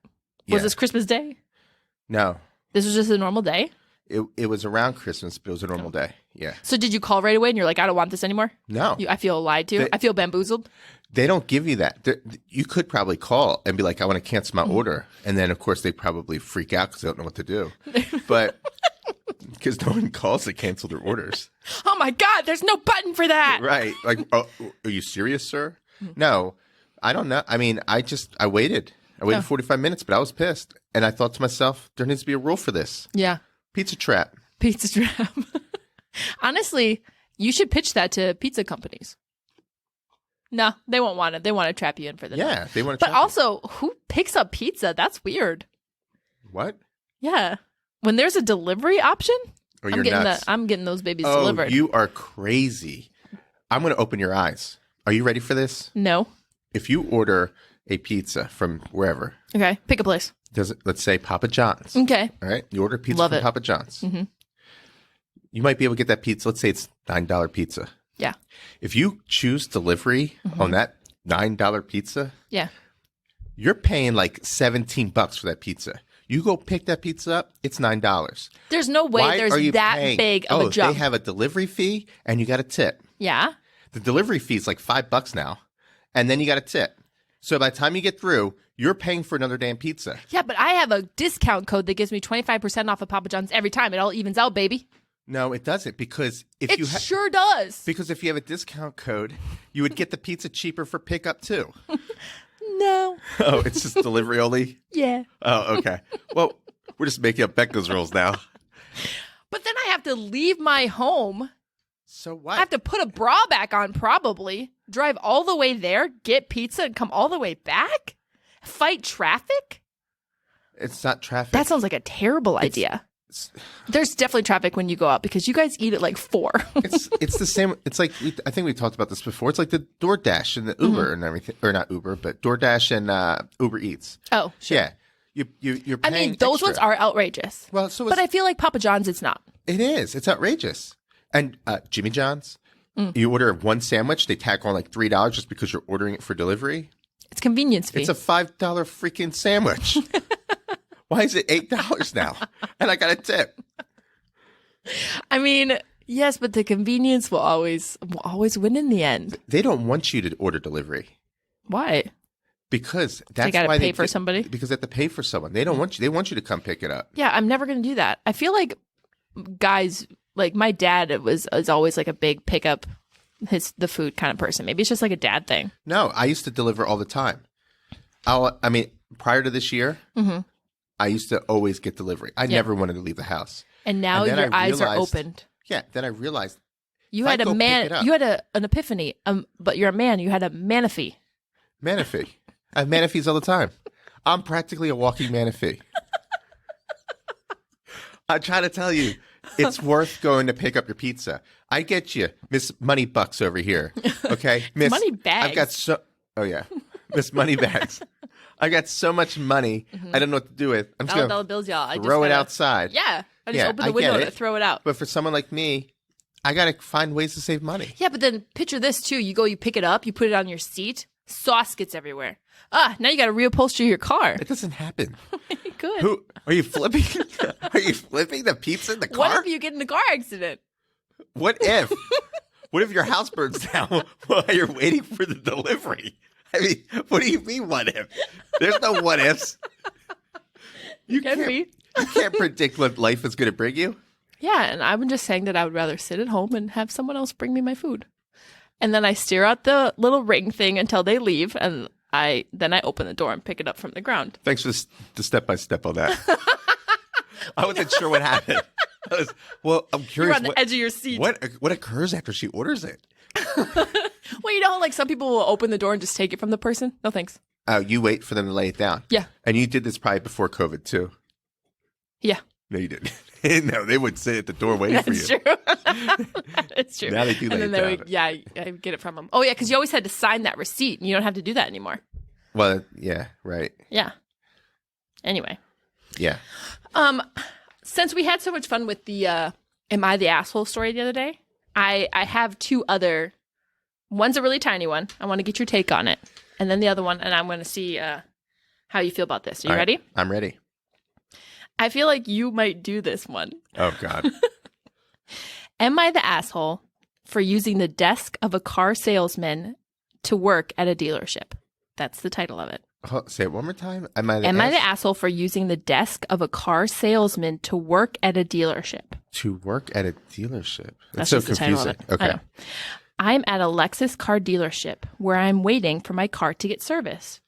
Was Yeah. this Christmas Day? No, This was just a normal day? it was around Christmas, but it was a normal day. Yeah. So did you call right away and you're like, I don't want this anymore? No, I feel lied to. I feel bamboozled. they don't give you that. You could probably call and be like, I want to cancel Mm-hmm. my order. And then, of course, they probably freak out because they don't know what to do. But because no one calls to cancel their orders. Oh my God, there's no button for that. Right. Like, oh, are you serious, sir? No, I don't know. I mean, I waited. I waited 45 minutes, but I was pissed. And I thought to myself, there needs to be a rule for this. Yeah. Pizza trap. Pizza trap. Honestly, you should pitch that to pizza companies. No, they won't want it. They want to trap you in for the night. Yeah, they want to But trap you. also, who picks up pizza? That's weird. What? Yeah. When there's a delivery option, Oh, you're nuts. I'm getting those babies Oh, delivered. you are crazy. I'm going to open your eyes. Are you ready for this? No. If you order a pizza from wherever, Okay. Pick a place. let's say Papa John's. Okay. All right. You order pizza Love from it. Papa John's. Mhm. You might be able to get that pizza. Let's say it's $9 pizza. Yeah. If you choose delivery on that $9 pizza, Yeah. you're paying like $17 for that pizza. You go pick that pizza up, it's $9. There's no way Why there's are you that paying? big of a jump. They have a delivery fee and you got a tip. Yeah. The delivery fee is like $5 now, and then you got a tip. So by the time you get through, you're paying for another damn pizza. Yeah, but I have a discount code that gives me 25% off of Papa John's every time. It all evens out, baby. No, it doesn't, because if It you sure does. because if you have a discount code, you would get the pizza cheaper for pickup too. No. Oh, it's just delivery only? Yeah. Oh, okay. Well, we're just making up Becca's rules now. But then I have to leave my home. So I what? have to put a bra back on, probably. Drive all the way there, get pizza, and come all the way back? Fight traffic? It's not traffic. That sounds like a terrible idea. There's definitely traffic when you go out because you guys eat at like 4. It's the same. It's like I think we talked about this before. It's like the DoorDash and the Uber and everything, or not Uber, but DoorDash and Uber Eats. Oh, sure. Yeah, you're I paying. mean, those extra. ones are outrageous. Well, so But I feel like Papa John's, it's not. it is. It's outrageous. And Jimmy John's, you order one sandwich, they tack on like $3 just because you're ordering it for delivery. It's convenience fee. It's a $5 freaking sandwich. Why is it $8 now? And I got a tip. I mean, Yes, but the convenience will always win in the end. They don't want you to order delivery Why? because that's They got to why pay for somebody. Because they have to pay for someone. They don't want you. They want you to come pick it up. Yeah, I'm never going to do that. I feel like guys, like my dad is always like a big pick up the food kind of person. Maybe it's just like a dad thing. No, I used to deliver all the time. Prior to this year, I used to always get delivery. I never wanted to leave the house. And now And then your I eyes are realized- opened. Yeah, then I realized You if I had go pick it up- you had an epiphany. But you're a man. You had a manaphy. Manaphy. I have manaphies all the time. I'm practically a walking manaphy. I try to tell you, it's worth going to pick up your pizza. I get you, Miss Money Bucks over here. Okay, Miss Money Bags. I've got oh yeah, Miss Money Bags. I got so much money. I don't know what to do with. I'm just $1 gonna bills, y'all. I just throw it gotta- outside. Yeah, I just Yeah, open I the window get to it. throw it out. But for someone like me, I got to find ways to save money. Yeah, but then picture this too. You pick it up, you put it on your seat. Sauce gets everywhere. Now you got to reupholster your car. It doesn't happen. Good. Who are you flipping? Are you flipping the pizza in the car? What if you get in a car accident? What if? What if your house burns down while you're waiting for the delivery? I mean, what do you mean, what if? There's no what ifs. You Can be. You can't predict what life is going to bring you. Yeah, and I'm just saying that I would rather sit at home and have someone else bring me my food. And then I steer out the little ring thing until they leave, and I open the door and pick it up from the ground. Thanks for the step-by-step on that. I wasn't sure what happened. I'm curious. You're on the edge of your seat. What occurs after she orders it? Well, you know, like some people will open the door and just take it from the person. No thanks. Oh, you wait for them to lay it down. Yeah. And you did this probably before COVID too. Yeah. No, you didn't. No, they would sit at the door waiting for you. That's true. It's true. Now they do lay and it then down. I would get it from them. Oh, yeah, because you always had to sign that receipt, and you don't have to do that anymore. Well, yeah, right. Yeah. Anyway. Yeah. Since we had so much fun with the Am I the Asshole story the other day, I have two other. One's a really tiny one. I want to get your take on it. And then the other one, and I'm going to see how you feel about this. Are you ready? I'm ready. I feel like you might do this one. Oh, God. Am I the asshole for using the desk of a car salesman to work at a dealership? That's the title of it. Say it one more time. Am I the asshole for using the desk of a car salesman to work at a dealership? To work at a dealership. That's so just the title of confusing. it. I Okay. know. I'm at a Lexus car dealership where I'm waiting for my car to get service.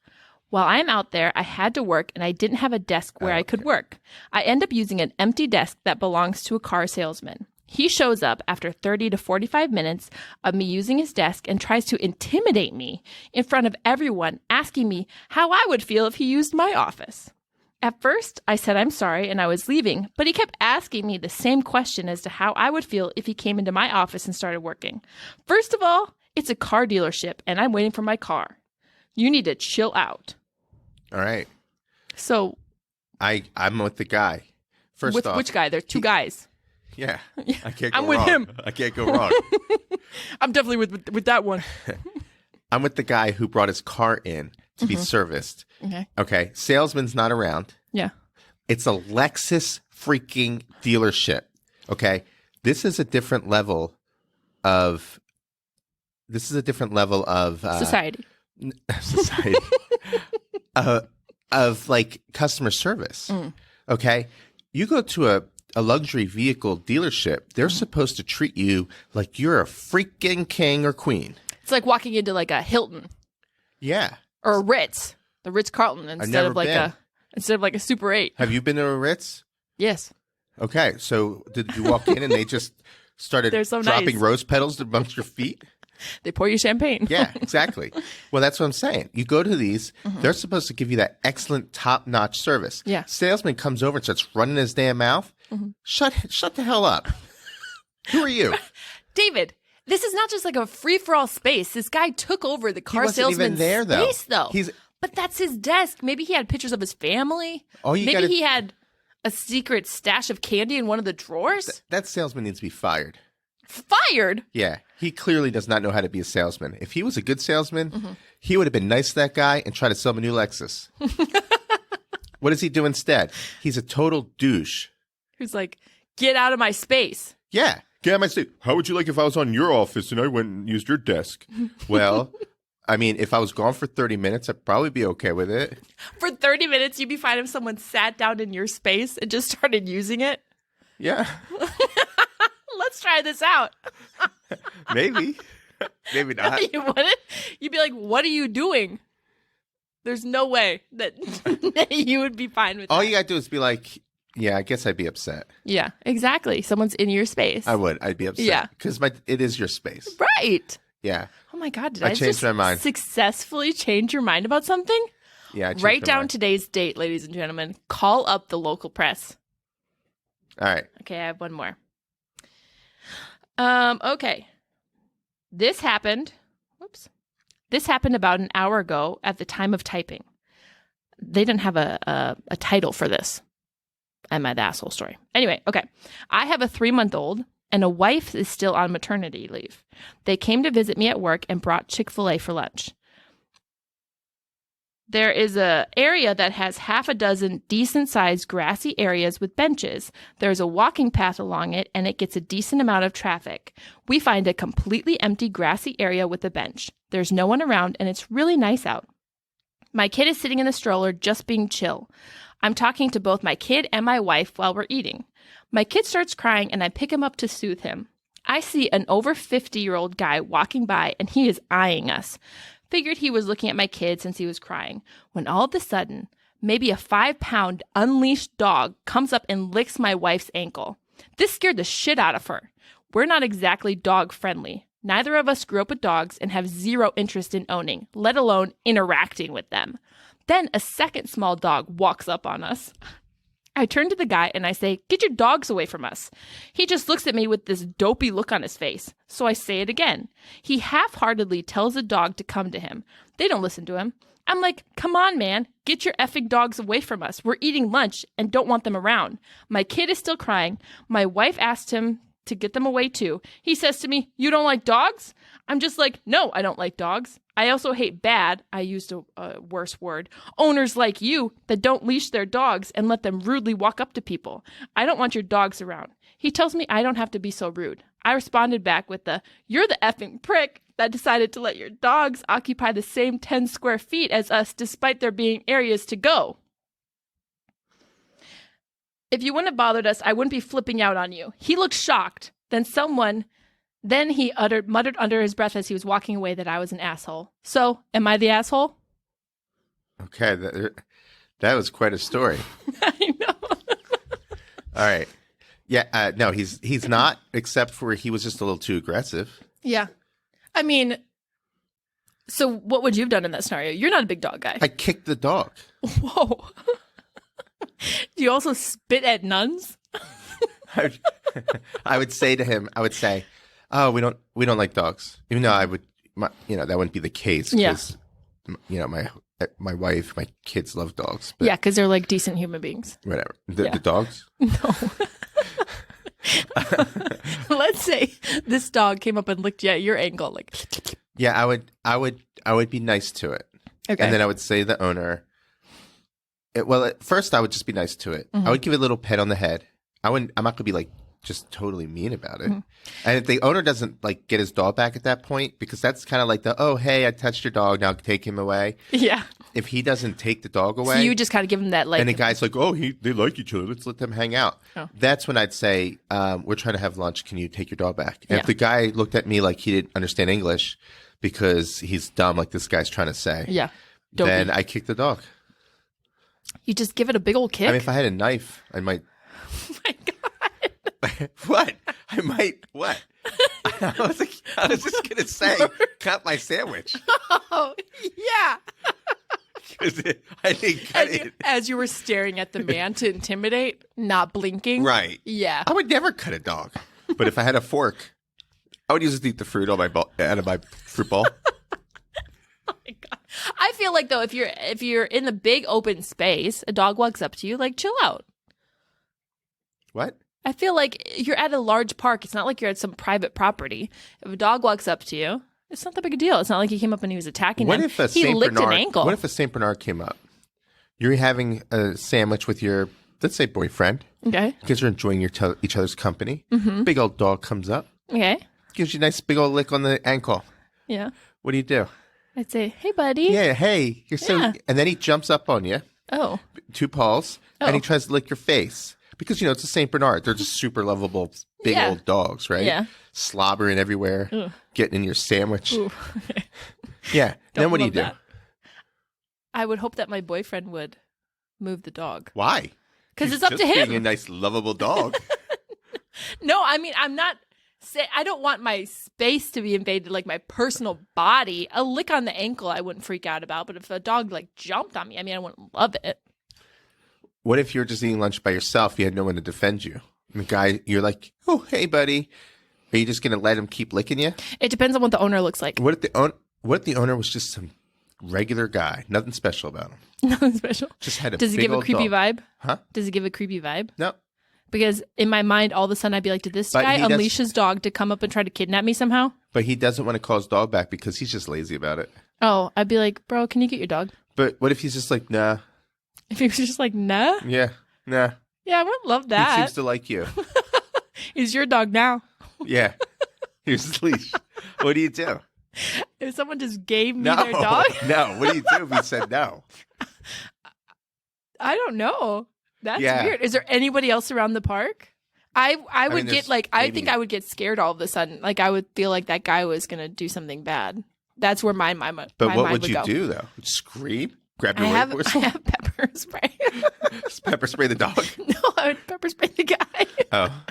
While I'm out there, I had to work and I didn't have a desk where I could work. I end up using an empty desk that belongs to a car salesman. He shows up after 30 to 45 minutes of me using his desk and tries to intimidate me in front of everyone, asking me how I would feel if he used my office. At first, I said I'm sorry and I was leaving, but he kept asking me the same question as to how I would feel if he came into my office and started working. First of all, it's a car dealership and I'm waiting for my car. You need to chill out. All right. So, I'm with the guy. First with off. which guy? There's two guys. Yeah. I can't go I'm with wrong. him. I can't go wrong. I'm definitely with that one. I'm with the guy who brought his car in to be serviced. Okay. Okay. Salesman's not around. Yeah. It's a Lexus freaking dealership. Okay. This is a different level of Society. society of like customer service. Okay. You go to a luxury vehicle dealership, they're supposed to treat you like you're a freaking king or queen. It's like walking into like a Hilton Yeah. or a Ritz, the Ritz Carlton instead of never like a Super 8. Have you been to a Ritz? Yes. Okay. So did you walk in and they just started They're so dropping nice. rose petals amongst your feet? They pour you champagne. Yeah, exactly. Well, that's what I'm saying. You go to these, they're supposed to give you that excellent top-notch service. Yeah. Salesman comes over and starts running his damn mouth. Shut the hell up. Who are you? David, this is not just like a free-for-all space. This guy took over the car wasn't even salesman's there, though. space, though. But that's his desk. Maybe he had pictures of his family. Oh, you Maybe gotta- he had a secret stash of candy in one of the drawers. That salesman needs to be fired. Fired. Yeah, he clearly does not know how to be a salesman. If he was a good salesman, he would have been nice to that guy and tried to sell him a new Lexus. What does he do instead? He's a total douche. Who's like, get out of my space. Yeah, Get out of my state. How would you like if I was on your office and I went and used your desk? Well, I mean, if I was gone for 30 minutes, I'd probably be okay with it. For 30 minutes, you'd be fine if someone sat down in your space and just started using it? Yeah. Let's try this out. Maybe. Maybe not. You wouldn't? You'd be like, what are you doing? There's no way that you would be fine with that. All you gotta do is be like, yeah, I guess I'd be upset. Yeah, exactly. Someone's in your space. I would. I'd be upset. Yeah. Because it is your space. Right. Yeah. Oh my God, did I I changed just my mind. successfely change your mind about something? Yeah. I changed Write my down mind. today's date, ladies and gentlemen. Call up the local press. All right. Okay, I have one more. Okay. This happened. Whoops. This happened about an hour ago at the time of typing. They didn't have a title for this. Am I the asshole story? Anyway, okay. I have a 3-month-old and a wife is still on maternity leave. They came to visit me at work and brought Chick-fil-A for lunch. There is an area that has half a dozen decent-sized grassy areas with benches. There's a walking path along it, and it gets a decent amount of traffic. We find a completely empty grassy area with a bench. There's no one around, and it's really nice out. My kid is sitting in the stroller just being chill. I'm talking to both my kid and my wife while we're eating. My kid starts crying, and I pick him up to soothe him. I see an over 50-year-old guy walking by, and he is eyeing us. Figured he was looking at my kid since he was crying, when all of a sudden, maybe a 5-pound unleashed dog comes up and licks my wife's ankle. This scared the shit out of her. We're not exactly dog friendly. Neither of us grew up with dogs and have zero interest in owning, let alone interacting with them. Then a second small dog walks up on us. I turn to the guy and I say, "Get your dogs away from us." He just looks at me with this dopey look on his face. So I say it again. He half-heartedly tells the dog to come to him. They don't listen to him. I'm like, "Come on, man. Get your effing dogs away from us. We're eating lunch and don't want them around." My kid is still crying. My wife asked him to get them away too. He says to me, "You don't like dogs?" I'm just like, "No, I don't like dogs. I also hate bad," I used a worse word, "owners like you that don't leash their dogs and let them rudely walk up to people. I don't want your dogs around." He tells me I don't have to be so rude. I responded back with "You're the effing prick that decided to let your dogs occupy the same 10 square feet as us despite there being areas to go. If you wouldn't have bothered us, I wouldn't be flipping out on you." He looked shocked. Then he muttered under his breath as he was walking away that I was an asshole. So, am I the asshole? Okay, that was quite a story. I know. All right. Yeah, no, he's not, except for he was just a little too aggressive. Yeah. I mean, so what would you have done in that scenario? You're not a big dog guy. I kicked the dog. Whoa. Do you also spit at nuns? I would say to him, "Oh, we don't like dogs." Even though that wouldn't be the case. Because, my wife, my kids love dogs. But Yeah, because they're like decent human beings. whatever. The Yeah. dogs? No. Let's say this dog came up and licked you at your ankle. Like, Yeah, I would be nice to it. okay. And then I would say to the owner, at first I would just be nice to it. Mhm. I would give it a little pet on the head. I'm not going to be like just totally mean about it. Mhm. And if the owner doesn't like get his dog back at that point, because that's kind of like "Oh, hey, I touched your dog, now take him away." Yeah. If he doesn't take the dog away, So you just kind of give him that, like, and the guy's like, "Oh, they like each other. Let's let them hang out." Oh. That's when I'd say, "We're trying to have lunch. Can you take your dog back?" And Yeah. if the guy looked at me like he didn't understand English because he's dumb, like this guy's trying to say, yeah. then Dopey. I kick the dog. You just give it a big old kick? I mean, if I had a knife, I might. Oh my God. What? I might. What? I was just gonna say, cut my sandwich. Oh, yeah. 'Cause I didn't cut it. As you were staring at the man to intimidate, not blinking. Right. Yeah. I would never cut a dog, but if I had a fork, I would use it to eat the fruit out of my fruit bowl. Oh my God. I feel like, though, if you're in the big open space, a dog walks up to you, like, chill out. What? I feel like you're at a large park. It's not like you're at some private property. If a dog walks up to you, it's not that big a deal. It's not like he came up and he was attacking What him. if He licked an ankle. What if a Saint Bernard came up? You're having a sandwich with your let's say boyfriend. Okay. You guys are enjoying each other's company. Mm-hmm. Big old dog comes up. Okay. Gives you a nice big old lick on the ankle. Yeah. What do you do? I'd say, hey, buddy. Yeah, hey. You're so... Yeah. And then he jumps up on you. Oh. 2 paws. And he tries to lick your face. Because, it's a St. Bernard. They're just super lovable, big old dogs, right? Yeah. Slobbering everywhere. Ugh. Getting in your sandwich. Ooh. Yeah. Then what do you do? That. I would hope that my boyfriend would move the dog. Why? Because it's up to him. Being a nice, lovable dog. No, I mean, I'm not... I don't want my space to be invaded, like my personal body. A lick on the ankle, I wouldn't freak out about. But if a dog jumped on me, I wouldn't love it. What if you're just eating lunch by yourself? You had no one to defend you. And the guy, you're like, oh, hey, buddy. Are you just going to let him keep licking you? It depends on what the owner looks like. What if the owner was just some regular guy? Nothing special about him. Nothing special. Just had a Does he big give a old creepy dog. vibe? Huh? Does he give a creepy vibe? No. Because in my mind, all of a sudden, I'd be like, did this guy unleash his dog to come up and try to kidnap me somehow? But he doesn't want to call his dog back because he's just lazy about it. Oh, I'd be like, bro, can you get your dog? But what if he's just like, nah? If he was just like, nah? Yeah, nah. Yeah, I would love that. He seems to like you. He's your dog now. Yeah. Here's his leash. What do you do? If someone just gave me their dog? No. What do you do if he said no? I don't know. That's weird. Is there anybody else around the park? I would get I think I would get scared all of a sudden. Like I would feel like that guy was gonna do something bad. That's where my mind would go. But what would you do though? Scream? Grab your I have pepper spray. Pepper spray the dog? No, I would pepper spray the guy. Oh.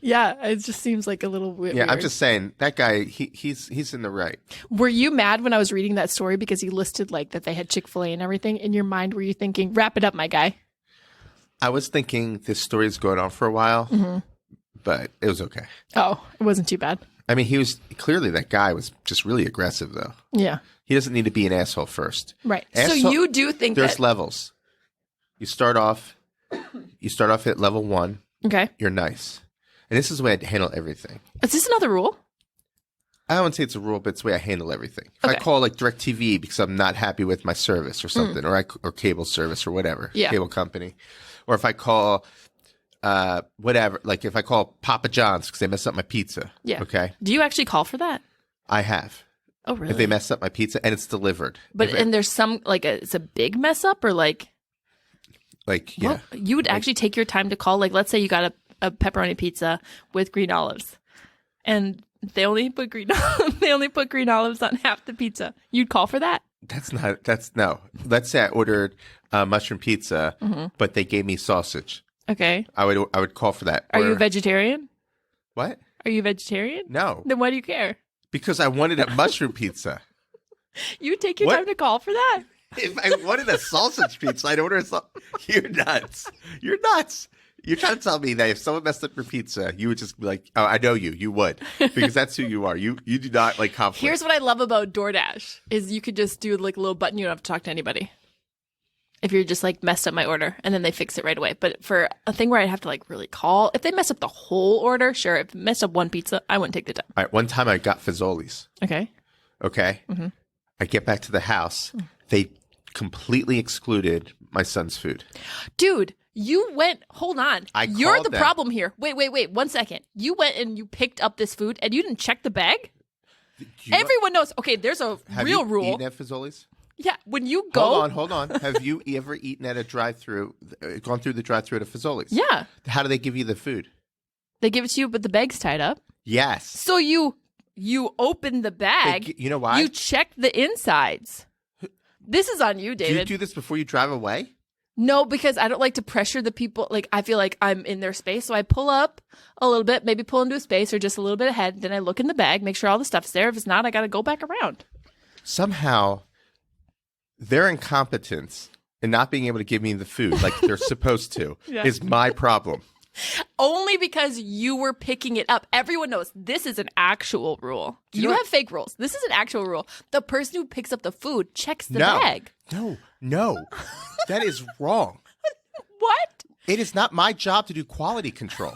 Yeah, it just seems like a little weird. Yeah, I'm just saying that guy. He's in the right. Were you mad when I was reading that story because he listed that they had Chick-fil-A and everything? In your mind, were you thinking, "Wrap it up, my guy"? I was thinking this story is going on for a while, but it was okay. Oh, it wasn't too bad. I mean, that guy was just really aggressive, though. Yeah. He doesn't need to be an asshole first. Right. So you do think there's levels. You start off at level 1. Okay. You're nice. And this is the way I handle everything. Is this another rule? I wouldn't say it's a rule, but it's the way I handle everything. If I call DirecTV because I'm not happy with my service or something, or cable service or whatever, cable company, or if I call whatever, like if I call Papa John's because they messed up my pizza. Yeah. Okay. Do you actually call for that? I have. Oh, really? If they mess up my pizza and it's delivered. But there's some it's a big mess up or yeah. You would actually take your time to call. Let's say you got a pepperoni pizza with green olives, and they only put green olives on half the pizza. You'd call for that? No. Let's say I ordered mushroom pizza, but they gave me sausage. Okay. I would call for that. Are you a vegetarian? What? Are you a vegetarian? No. Then why do you care? Because I wanted a mushroom pizza. You would take your time to call for that? If I wanted a sausage pizza, I'd order You're nuts. You're nuts. You're trying to tell me that if someone messed up your pizza, you would just be like, oh, I know you. You would. Because that's who you are. You do not like conflict. Here's what I love about DoorDash is you could just do a little button. You don't have to talk to anybody. If you're just messed up my order and then they fix it right away. But for a thing where I'd have to really call, if they mess up the whole order, sure. If they messed up one pizza, I wouldn't take the time. All right. One time I got Fazoli's. Okay. Mm-hmm. I get back to the house. They completely excluded my son's food. Dude, you went, hold on. You're the problem here. Wait, 1 second. You went and you picked up this food and you didn't check the bag? Everyone knows. Okay, there's a real rule. Have you eaten at Fazoli's? Yeah, when you go... Hold on. Have you ever eaten at a drive-thru, gone through the drive-thru at a Fazoli's? Yeah. How do they give you the food? They give it to you, but the bag's tied up. Yes. So you open the bag. You know why? You check the insides. This is on you, David. Do you do this before you drive away? No, because I don't like to pressure the people. I feel like I'm in their space. So I pull up a little bit, maybe pull into a space or just a little bit ahead. Then I look in the bag, make sure all the stuff's there. If it's not, I got to go back around. Somehow, their incompetence in not being able to give me the food like they're supposed to is my problem. Only because you were picking it up. Everyone knows this is an actual rule. You have fake rules. This is an actual rule. The person who picks up the food checks the bag. No. That is wrong. What? It is not my job to do quality control.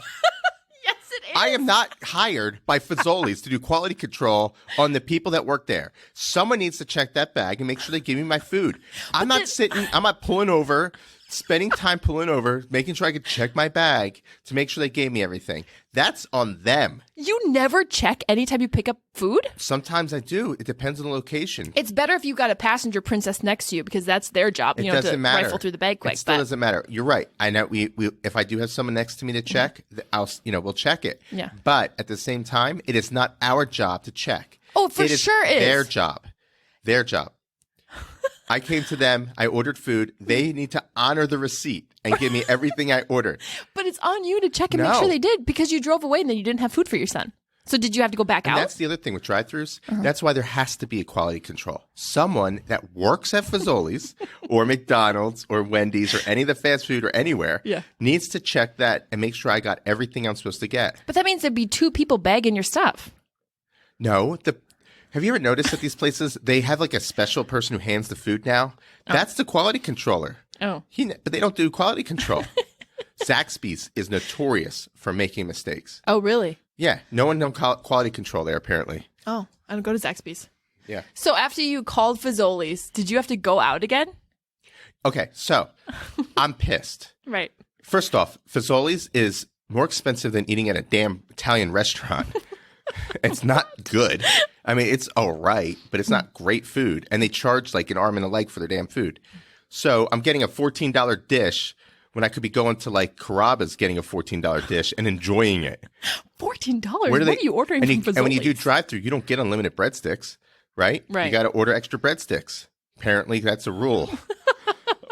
Yes, it is. I am not hired by Fazoli's to do quality control on the people that work there. Someone needs to check that bag and make sure they give me my food. I'm not pulling over spending time pulling over, making sure I could check my bag to make sure they gave me everything. That's on them. You never check anytime you pick up food? Sometimes I do. It depends on the location. It's better if you got a passenger princess next to you because that's their job. It You don't have doesn't to matter. rifle through the bag quick. It still but doesn't matter. You're right. I know. We if I do have someone next to me to check, we'll check it. Yeah. But at the same time, it is not our job to check. Oh, for It is sure is. their job. Their job. I came to them. I ordered food. They need to honor the receipt and give me everything I ordered. But it's on you to check and make No. sure they did because you drove away and then you didn't have food for your son. So did you have to go back And out? that's the other thing with drive-thrus. That's why there has to be a quality control. Someone that works at Fazoli's or McDonald's or Wendy's or any of the fast food or anywhere needs to check that and make sure I got everything I'm supposed to get. But that means there'd be 2 people bagging your stuff. No, have you ever noticed at these places they have like a special person who hands the food now? That's the quality controller. Oh. But they don't do quality control. Zaxby's is notorious for making mistakes. Oh, really? Yeah, no one knows quality control there apparently. Oh, I don't go to Zaxby's. Yeah. So after you called Fazoli's, did you have to go out again? Okay, so I'm pissed. Right. First off, Fazoli's is more expensive than eating at a damn Italian restaurant. It's not good. I mean, it's all right, but it's not great food. And they charge like an arm and a leg for their damn food. So I'm getting a $14 dish when I could be going to like Carrabba's getting a $14 dish and enjoying it. $14? What are you ordering from Fazoli's? And when you do drive-thru, you don't get unlimited breadsticks, right? Right. You got to order extra breadsticks. Apparently, that's a rule.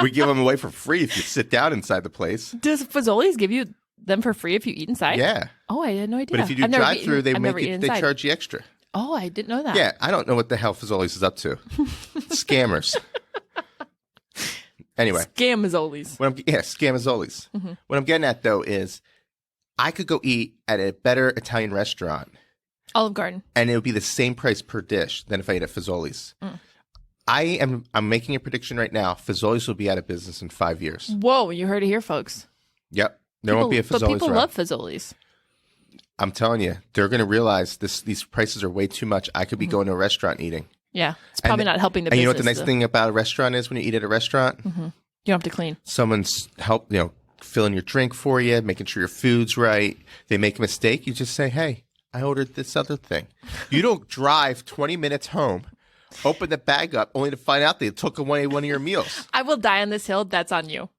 We give them away for free if you sit down inside the place. Does Fazoli's give you them for free if you eat inside? Yeah. Oh, I had no idea. But if you do I've never drive-thru, eaten- I've never eaten they inside. charge you extra. Oh, I didn't know that. Yeah, I don't know what the hell Fazoli's is up to. Scammers. Anyway. Scamazoli's. Scamazoli's. Mm-hmm. What I'm getting at, though, is I could go eat at a better Italian restaurant, Olive Garden. and it would be the same price per dish than if I ate at Fazoli's. I'm making a prediction right now. Fazoli's will be out of business in 5 years. Whoa, you heard it here, folks. Yep. There won't be a Fazoli's But people around. love Fazoli's. I'm telling you, they're going to realize these prices are way too much. I could be going to a restaurant and eating. Yeah, it's probably not helping the And business. you know what the nice thing about a restaurant is when you eat at a restaurant? You don't have to clean. Someone's filling your drink for you, making sure your food's right. They make a mistake. You just say, hey, I ordered this other thing. You don't drive 20 minutes home, open the bag up, only to find out they took away one of your meals. I will die on this hill. That's on you.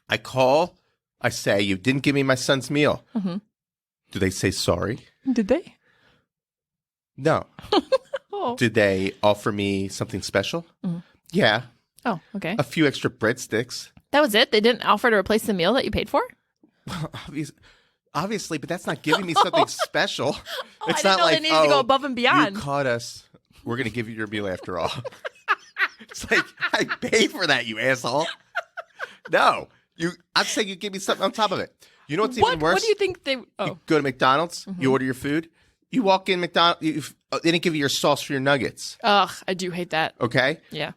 I call. I say, you didn't give me my son's meal. Do they say sorry? Did they? No. Oh. Did they offer me something special? Yeah. Oh, okay. A few extra breadsticks. That was it? They didn't offer to replace the meal that you paid for? Obviously, but that's not giving me something special. Oh, I didn't know they needed to go above and beyond. You caught us. We're going to give you your meal after all. It's like, I paid for that, you asshole. No. I'm saying you give me something on top of it. You know what's even worse? What do you think they... Oh. You go to McDonald's, you order your food, you walk in McDonald's, they didn't give you your sauce for your nuggets. Ugh, I do hate that. Okay? Yeah.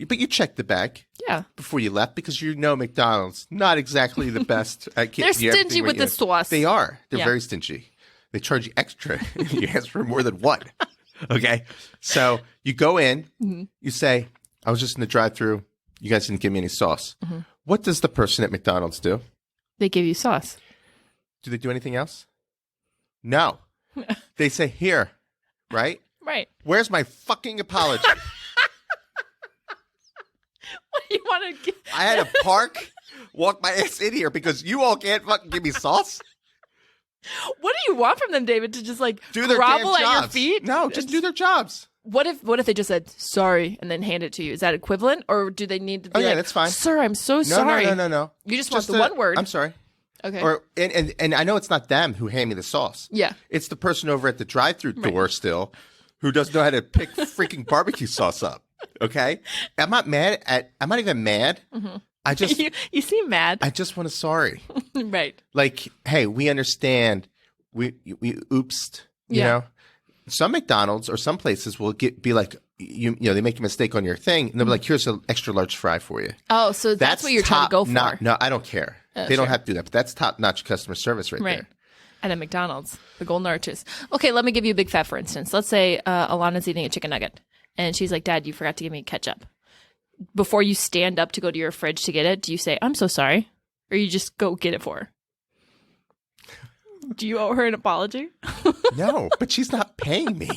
But you checked the bag. Yeah. Before you left, because you know McDonald's not exactly the best. They're stingy with the sauce. They are. They're Yeah. very stingy. They charge you extra. You ask for more than one. Okay, so you go in. You say, "I was just in the drive-thru. You guys didn't give me any sauce." What does the person at McDonald's do? They give you sauce. Do they do anything else? No. They say, "Here, right? Right. Where's my fucking apology?" What do you want to get? I had to park, walk my ass in here because you all can't fucking give me sauce. What do you want from them, David? To just like Do their grovel damn at your jobs. feet? No, just do their jobs. What if they just said sorry and then hand it to you? Is that equivalent, or do they need to be Oh, yeah, like, that's fine. Sir, I'm so No, sorry. no. You just want the one word. I'm sorry. Okay. Or and I know it's not them who hand me the sauce. Yeah. It's the person over at the drive-thru door still who doesn't know how to pick freaking barbecue sauce up. Okay? I'm not even mad. I just you seem mad. I just want a sorry. Right. Like, hey, we understand. We oopsed, you Yeah. know. Some McDonald's or some places will be like, you know, they make a mistake on your thing and they'll be like, here's an extra large fry for you. Oh, so that's what you're trying to go for. No, I don't care. They sure. don't have to do that, but that's top-notch customer service right Right. there. And at McDonald's, the Golden Arches. Okay, let me give you a big fat, for instance. Let's say Alana's eating a chicken nugget, and she's like, Dad, you forgot to give me ketchup. before you stand up to go to your fridge to get it, do you say, I'm so sorry? Or you just go get it for her? Do you owe her an apology? No, but she's not paying me.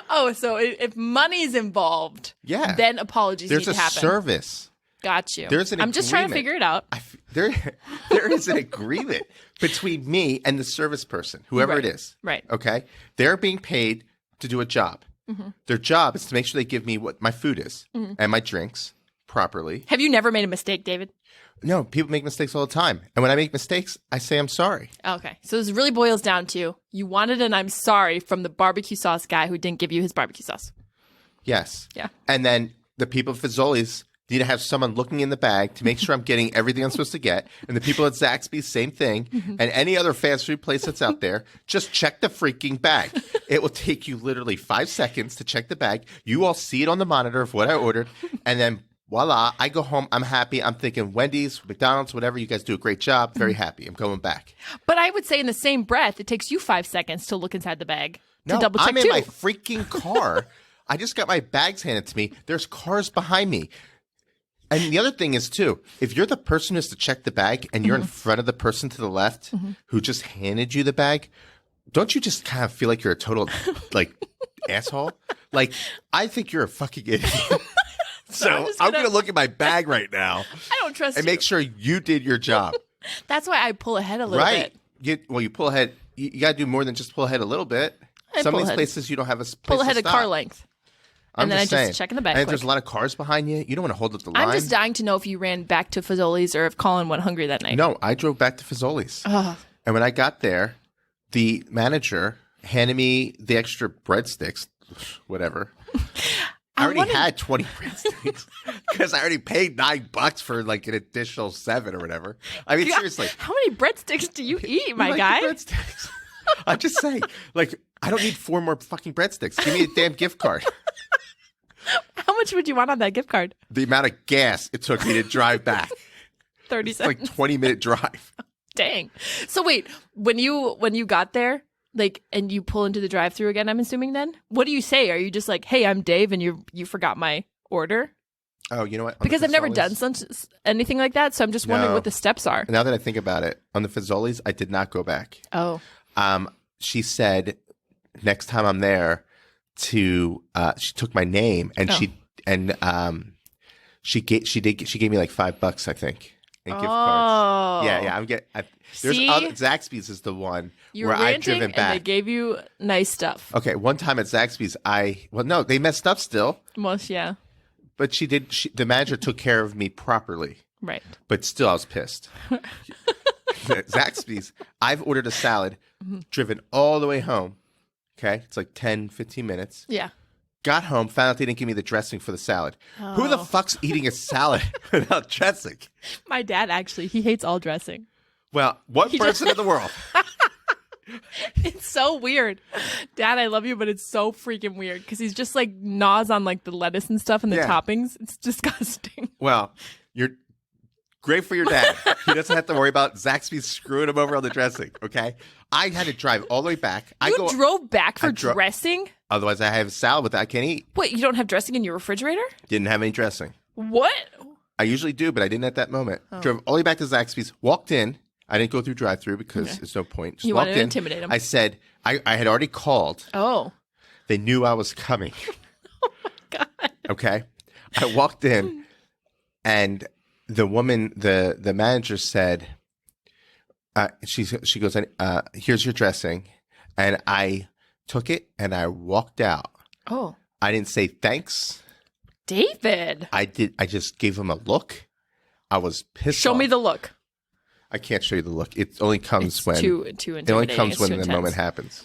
Oh, so if money's involved, Yeah. then apologies There's need a to happen. service. Got you. There's an I'm just trying to agreement. figure it out. There is an agreement between me and the service person, whoever Right. it is. Right. Okay? They're being paid to do a job. Mm-hmm. Their job is to make sure they give me what my food is and my drinks properly. Have you never made a mistake, David? No, people make mistakes all the time. And when I make mistakes, I say I'm sorry. Okay. So this really boils down to you wanted an I'm sorry from the barbecue sauce guy who didn't give you his barbecue sauce. Yes. Yeah. And then the people at Fazoli's need to have someone looking in the bag to make sure I'm getting everything I'm supposed to get. And the people at Zaxby's, same thing. And any other fast food place that's out there, just check the freaking bag. It will take you literally 5 seconds to check the bag. You all see it on the monitor of what I ordered. And then voila, I go home. I'm happy. I'm thinking Wendy's, McDonald's, whatever. You guys do a great job. Very happy. I'm going back. But I would say in the same breath, it takes you 5 seconds to look inside the bag to No, double check I'm in too. my freaking car. I just got my bags handed to me. There's cars behind me. And the other thing is, too, if you're the person who has to check the bag and you're in front of the person to the left who just handed you the bag, don't you just kind of feel like you're a total, like, asshole? Like, I think you're a fucking idiot. So I'm going to look at my bag right now I don't trust and you. make sure you did your job. That's why I pull ahead a little Right. bit. You pull ahead. You got to do more than just pull ahead a little bit. I Some pull of these ahead. places you don't have a place Pull to ahead a stop. car length. And then I just check in the back And if quick. there's a lot of cars behind you, you don't want to hold up the line. I'm just dying to know if you ran back to Fazoli's or if Colin went hungry that night. No, I drove back to Fazoli's. Ugh. And when I got there, the manager handed me the extra breadsticks, whatever. I already had 20 breadsticks because I already paid $9 for like an additional 7 or whatever. I mean, seriously. How many breadsticks do you eat, my like guy? the breadsticks. I'm just saying, like, I don't need 4 more fucking breadsticks. Give me a damn gift card. How much would you want on that gift card? The amount of gas it took me to drive back. 30 It's like cents. 20-minute drive. Dang. So wait, when you got there, like, and you pull into the drive-thru again, I'm assuming then, what do you say? Are you just like, hey, I'm Dave, and you forgot my order? Oh, you know what? On the Because I've never done Fazoli's- anything like that, so I'm just wondering No. what the steps are. Now that I think about it, on the Fazoli's, I did not go back. Oh. She said next time I'm there to she took my name and she gave me like $5, I think, in gift cards. Yeah, I'm getting. There's See? Zaxby's is the one You where were I've ranting, driven and back. they gave you nice stuff. Okay, one time at Zaxby's, no, they messed up still, Most, yeah. but the manager took care of me properly. Right. But still, I was pissed. Zaxby's, I've ordered a salad, driven all the way home. Okay, it's like 10, 15 minutes. Yeah. Got home, found out they didn't give me the dressing for the salad. Who the fuck's eating a salad without dressing? My dad, actually, he hates all dressing. Well, one person in the world. It's so weird. Dad, I love you, but it's so freaking weird because he's just like gnaws on like the lettuce and stuff and the Yeah. toppings. It's disgusting. Well, you're great for your dad. He doesn't have to worry about Zaxby's screwing him over on the dressing, okay? I had to drive all the way back. You drove back for I dro- dressing? Otherwise, I have a salad that I can't eat. Wait, you don't have dressing in your refrigerator? Didn't have any dressing. What? I usually do, but I didn't at that moment. Drove all the way back to Zaxby's, walked in. I didn't go through drive-thru because there's no point. Just You walked wanted to in. intimidate him. I said, I had already called. Oh. They knew I was coming. God. Okay. I walked in and the woman, the manager said, she goes, here's your dressing. And I took it and I walked out. Oh. I didn't say thanks. David. I just gave him a look. I was pissed Show off. me the look. I can't show you the look. It only comes It's when too it intimidating. only comes It's when too the intense. moment happens.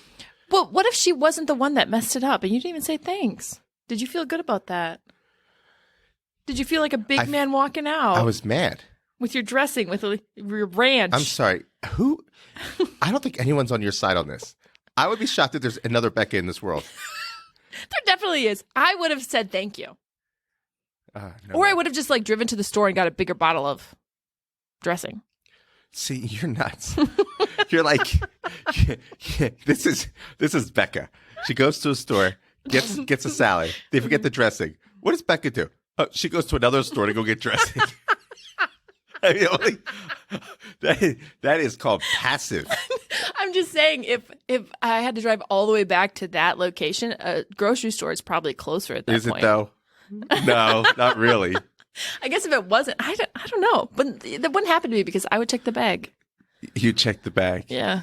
Well, what if she wasn't the one that messed it up and you didn't even say thanks? Did you feel good about that? Did you feel like a big man walking out I was mad. with your dressing, with your ranch? I'm sorry. Who? I don't think anyone's on your side on this. I would be shocked if there's another Becca in this world. There definitely is. I would have said thank you. No Or way. I would have just like driven to the store and got a bigger bottle of dressing. See, you're nuts. You're like, this is Becca. She goes to a store, gets a salad. They forget the dressing. What does Becca do? She goes to another store to go get dressing. I mean, that is called passive. I'm just saying, if I had to drive all the way back to that location, a grocery store is probably closer at that Is point. it though? No, not really. I guess if it wasn't, I don't know. But that wouldn't happen to me because I would check the bag. You check the bag. Yeah.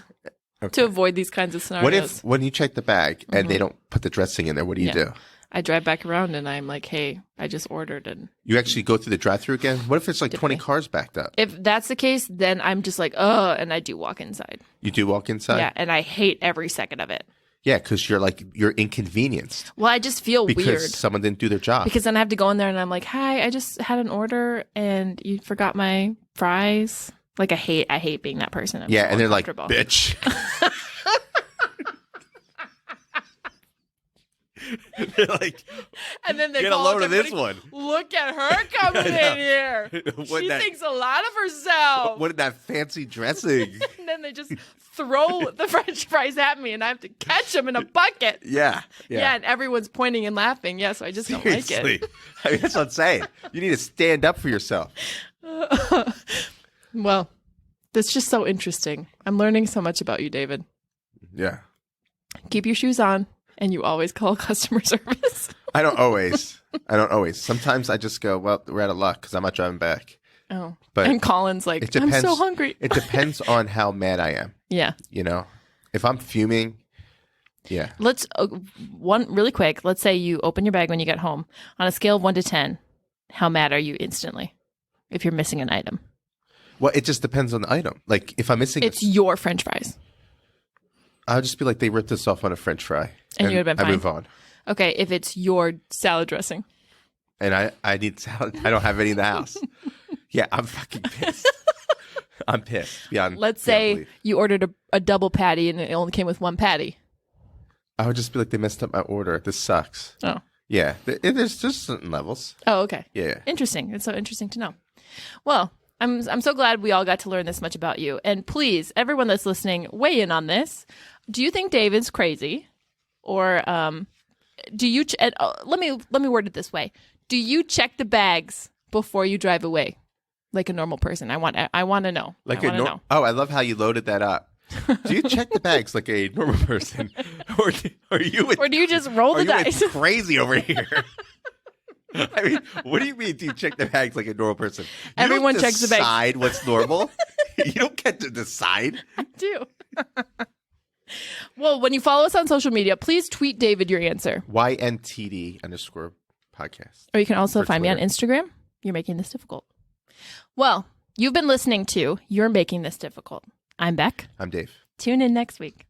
Okay. To avoid these kinds of scenarios. What if when you check the bag and they don't put the dressing in there? What do you do? I drive back around and I'm like, hey, I just ordered. And You actually go through the drive-thru again? What if it's like 20 cars backed up? if that's the case, then I'm just like, oh, and I do walk inside. You do walk inside? Yeah, and I hate every second of it. Yeah, because you're inconvenienced Well, I just feel because weird. someone didn't do their job. Because then I have to go in there and I'm like, hi, I just had an order and you forgot my fries. Like I hate being that person. I'm yeah, so and they're like, uncomfortable. bitch. They're like, And then they get a call load up of this everybody, one. Look at her coming in here. She thinks a lot of herself. What in that fancy dressing? And then they just throw the French fries at me, and I have to catch them in a bucket. Yeah. Yeah, and everyone's pointing and laughing. Yeah, so I just don't like Seriously. it. I mean, that's what I'm saying. You need to stand up for yourself. Well, that's just so interesting. I'm learning so much about you, David. Yeah. Keep your shoes on, and you always call customer service. I don't always. Sometimes I just go, well, we're out of luck because I'm not driving back. Oh, But and Colin's like, it depends. I'm so hungry. It depends on how mad I am. Yeah. You know, if I'm fuming, yeah. Let's one really quick. Let's say you open your bag when you get home. On a scale of 1 to 10, how mad are you instantly if you're missing an item? Well, it just depends on the item. Like if I'm missing, It's your French fries. I'll just be like, they ripped this off on a French fry, And you would've been I fine. move on. Okay, if it's your salad dressing. And I need salad. I don't have any in the house. Yeah, I'm fucking pissed. I'm pissed. Let's say you ordered a double patty and it only came with one patty. I would just be like, they messed up my order. This sucks. Oh. Yeah, there's just certain levels. Oh, okay. Yeah. Interesting. It's so interesting to know. Well, I'm so glad we all got to learn this much about you. And please, everyone that's listening, weigh in on this. Do you think David's crazy, or do you? Let me word it this way: do you check the bags before you drive away, like a normal person? I want to know. Like know. Oh, I love how you loaded that up. Do you check the bags like a normal person, or do you just roll the dice? Crazy over here. I mean, what do you mean? Do you check the bags like a normal person? Everyone checks the bags. Decide what's normal. You don't get to decide. I do. Well, when you follow us on social media, please tweet David your answer. YNTD_podcast. Or you can also For find me on Twitter. Instagram. You're Making This Difficult. Well, you've been listening to You're Making This Difficult. I'm Beck. I'm Dave. Tune in next week.